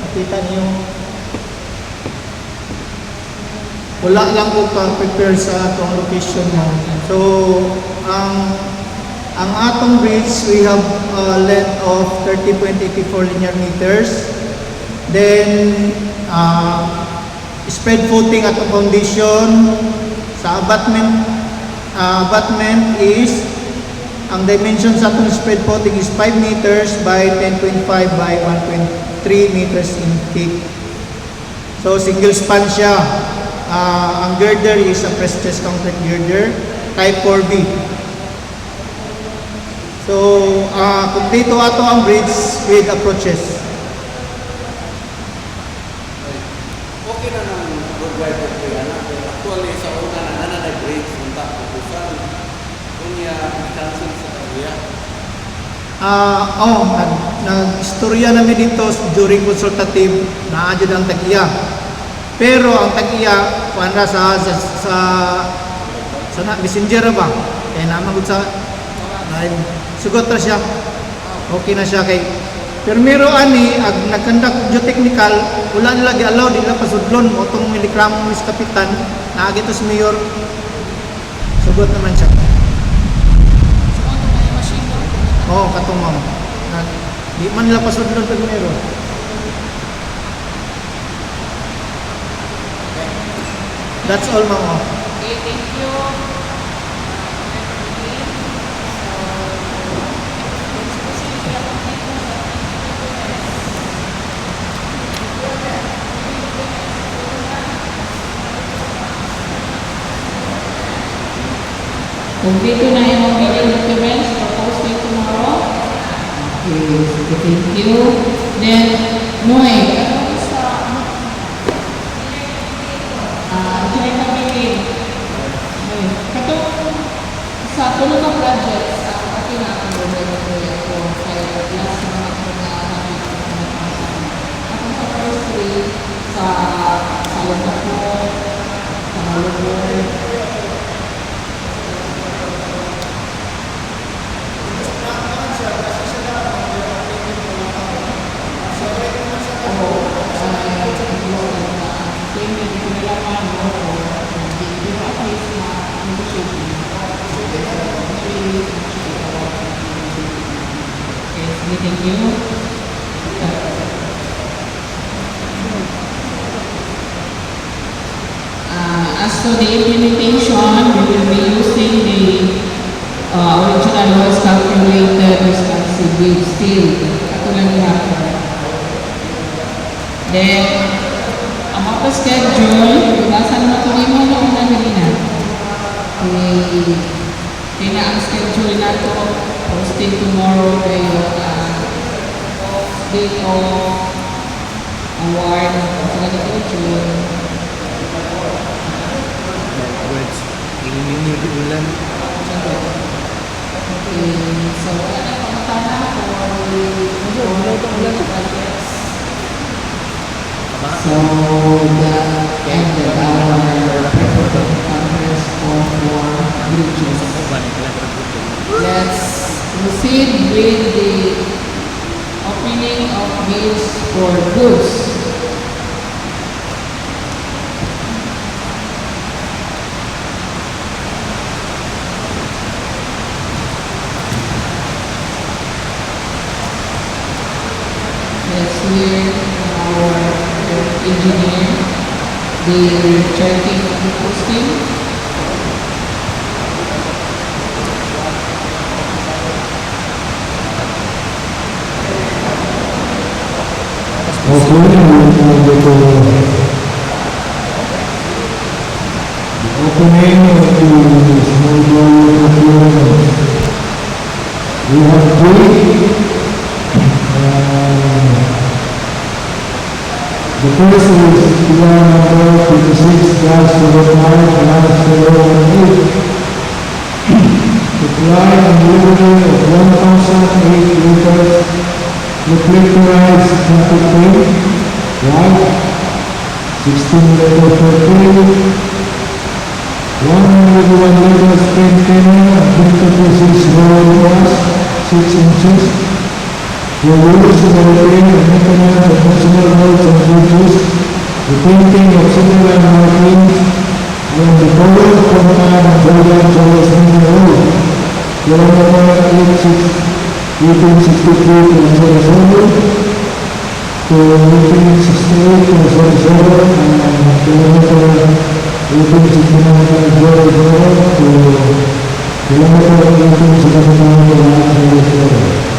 Speaker 6: Nakita niyo. Wala lang ko pa-prepare sa atong location mo. So, ang atong bridge, we have a length of 30.84 linear meters. Then, spread footing atong foundation. Sa abutment is, ang dimension sa atong spread footing is 5 meters by 10.5 by 1.3 meters in thick. So, single span siya. Ang girder is a press chest concrete girder, type 4B. So, kumpleto ato ang bridge with approaches.
Speaker 7: Okay na ng road wider ko yan. Actually, sa una na nag-bridge, punta ko kusan. Kung cancel sa area.
Speaker 6: Nag-istorya namin dito during consultative na adyo ang tag-iya. Pero ang tag-iya, kuanra sa messenger ba? Kaya naman sa sugot na siya. Okay na siya kay pero ani ag nagkandak geotechnical wala nila gi-allow dila pasudlon mo tong milikramo mis kapitan na agito si mayor. Sugot naman siya. Oh, katong ma'am. Di man nila pasudlon pag meron. That's all, ma'am.
Speaker 2: Okay, thank you. Kumpleto na yung video documents proposed by tomorrow. Okay, sige, thank you. Then, Noy, engineer Camille, katong sa tulong ng projects, ang ating nakalulog ng proyekto, kaya last month ko na atong sa first three, sa Lugako, sa Malugor, thank you. As to the implementation, we will be using the original loss calculated responsive wage still. Katulad niya. Then, ang mga schedule, basa naman ito rin mo noong nagalina. Kaya ang schedule na ito, posting tomorrow kayo date of award sa ganito June.
Speaker 8: Words. Ini ulan.
Speaker 2: Okay, so wala na pamatana for the projects. So that ended our conference for bridges. Let's proceed with the opening of bids for goods. Let's hear our engineer, the checking of the posting.
Speaker 4: Okay, we will go to the opening of the small procurement. We have three. The first is PR number 56-05-018. Supply and delivery of 1,008 liters reflectorized traffic tank, white, 16 liters per tank, 101 liters paint thinner, interfaces roll glass, 6 inches. The rules of the repair and maintenance of national roads and bridges, the painting of similar markings, and the color from time and Jordan Charles Mini Road, kilometer 1863 to Sarasota, to 1868 to Sarasota, and kilometer 1869 to Sarasota, to kilometer 1869 to Sarasota.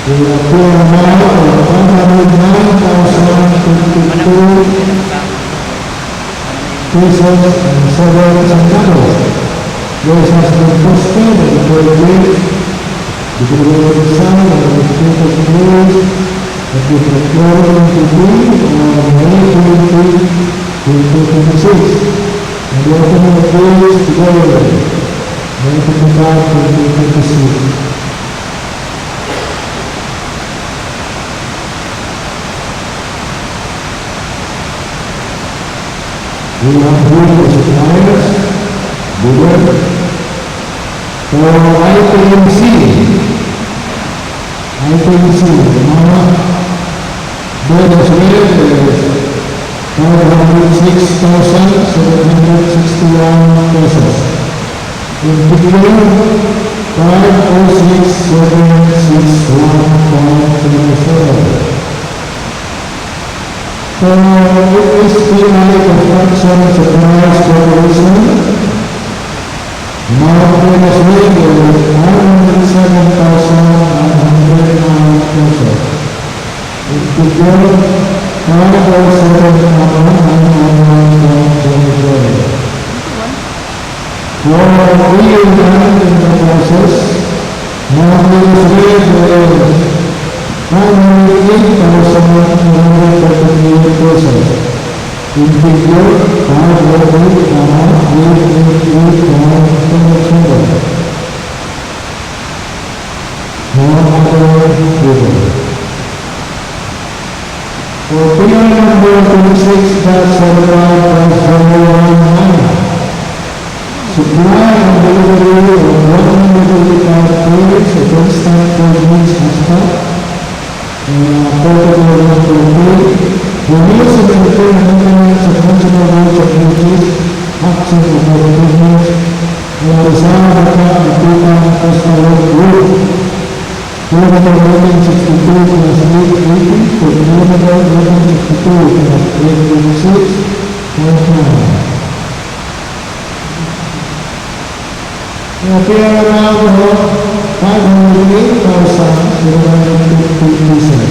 Speaker 4: The full amount of 109,052 pesos and 7 centavos. This has been posted at the project, the delivery sign of the state of news that the procurement to be on May 23, 2026, and the opening of bids together, May 25, 2026. We have here the suppliers, bidder, for IPMC, the amount bid as well is 506,761 pesos. In particular, 506,761.37. So, it is PI Construction Supplies Corporation. Amount bid as well is 107,909 pesos. In particular, 507,909.27. For real land in the process, Amount being distributed is 508,138 pesos. In figure, 508,888,700. No other figure. For PR number 26-75-019, supply and delivery of 185 trailers of instant coordinates asphalt, protocol number 3, the use of the repair and maintenance of functional roads and bridges, actions of the improvements, and resolve the fact that Tupan Coastal Road Group, kilometer 1162 plus 880 to kilometer 1162 plus 886.9. Appear amount of 508,750 pesos.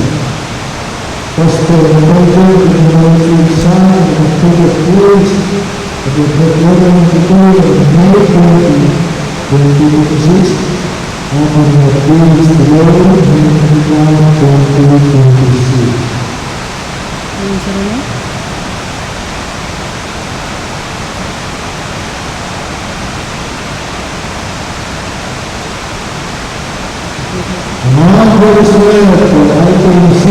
Speaker 4: Cost of the project is the sum of the project rules of the Program Institute of May 2026 and on the bills below in 2026. Amount that is left for item C,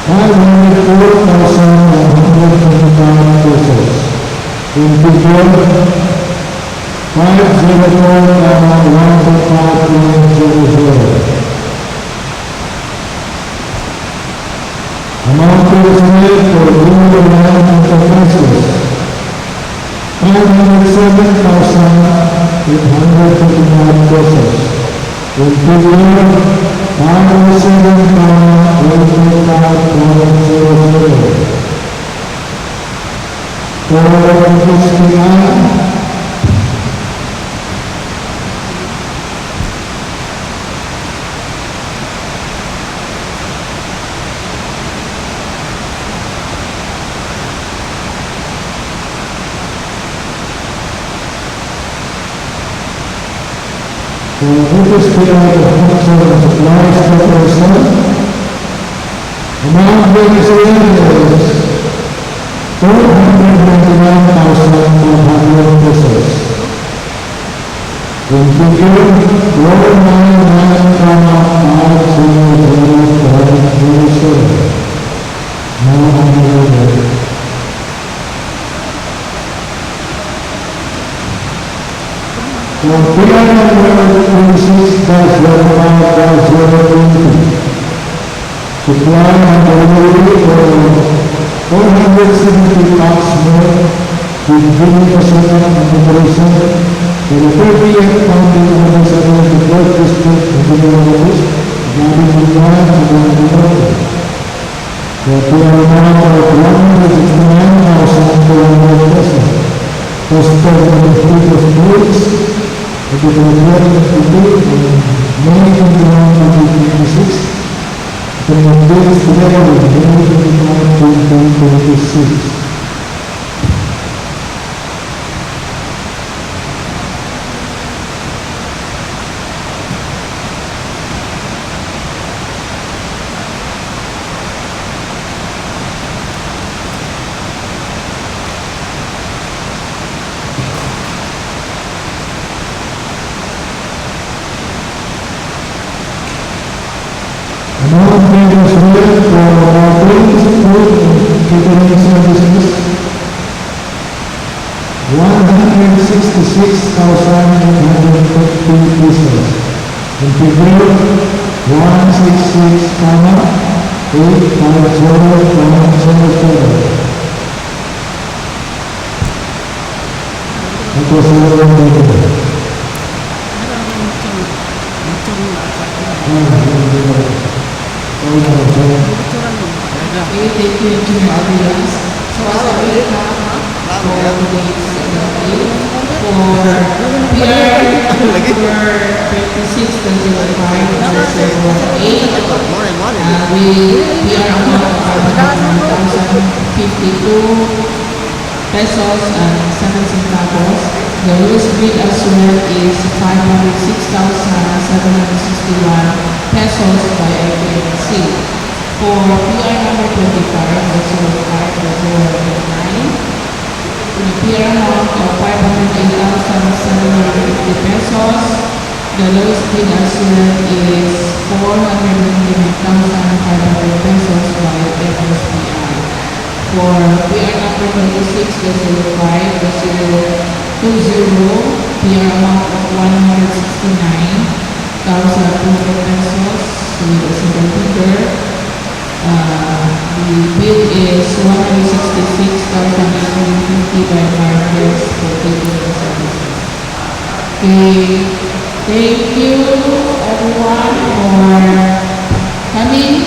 Speaker 4: 504,125 pesos. In figure, 504,125.00. Amount that is left for Junior Land Enterprises, 507,825 pesos. In figure, 507,825.00. For HPI, for HPI, the Council of Supplies Corporation, amount being distributed is 499,400 pesos. In figure, 499,500.07. No other. For PR number 26-05-020, supply and delivery for 470 packs more with drilling personnel and operation for the 30th founding anniversary of the 4th District Engineering Office, Gabi Bulwan, Cagayan. For PR amount of 169,400 pesos. Cost of the previous weeks, the February 22 and May 21, 2026, from the days together with May 25, 2026. Amount being distributed for drinks, food, and catering services, 166,850 pesos. In figure, 166,850.07. That was all of them.
Speaker 2: Okay, thank you, Engineer Avilas. So as a recap, for today's meeting, for PR number 26-05-018, with PR amount of 501,052 pesos and 7 centavos. The lowest bid as well is 506,761 pesos by IPNC. For PR number 25, the 05-089, with a PR amount of 508,750 pesos. The lowest bid as well is 499,500 pesos by FSPI. For PR number 26, the 05-020, PR amount of 169,200 pesos with a single bidder. The bid is 166,850 by Markets for taking services. Okay, thank you everyone for coming.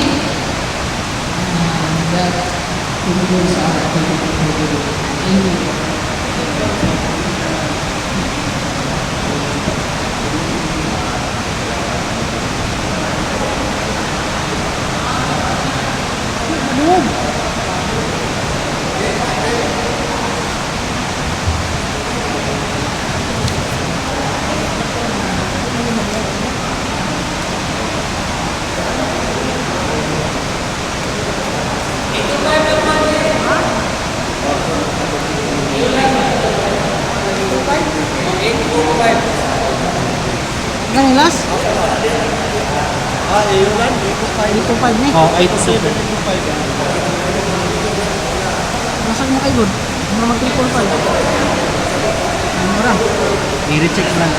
Speaker 2: That concludes our activity for today. Thank you.
Speaker 9: Gani last?
Speaker 8: Yun lang,
Speaker 9: 825 ni.
Speaker 8: Oh, 87, 825.
Speaker 9: Nasaan mo kayo good? Mura mag 345. Mura.
Speaker 8: I-recheck lang.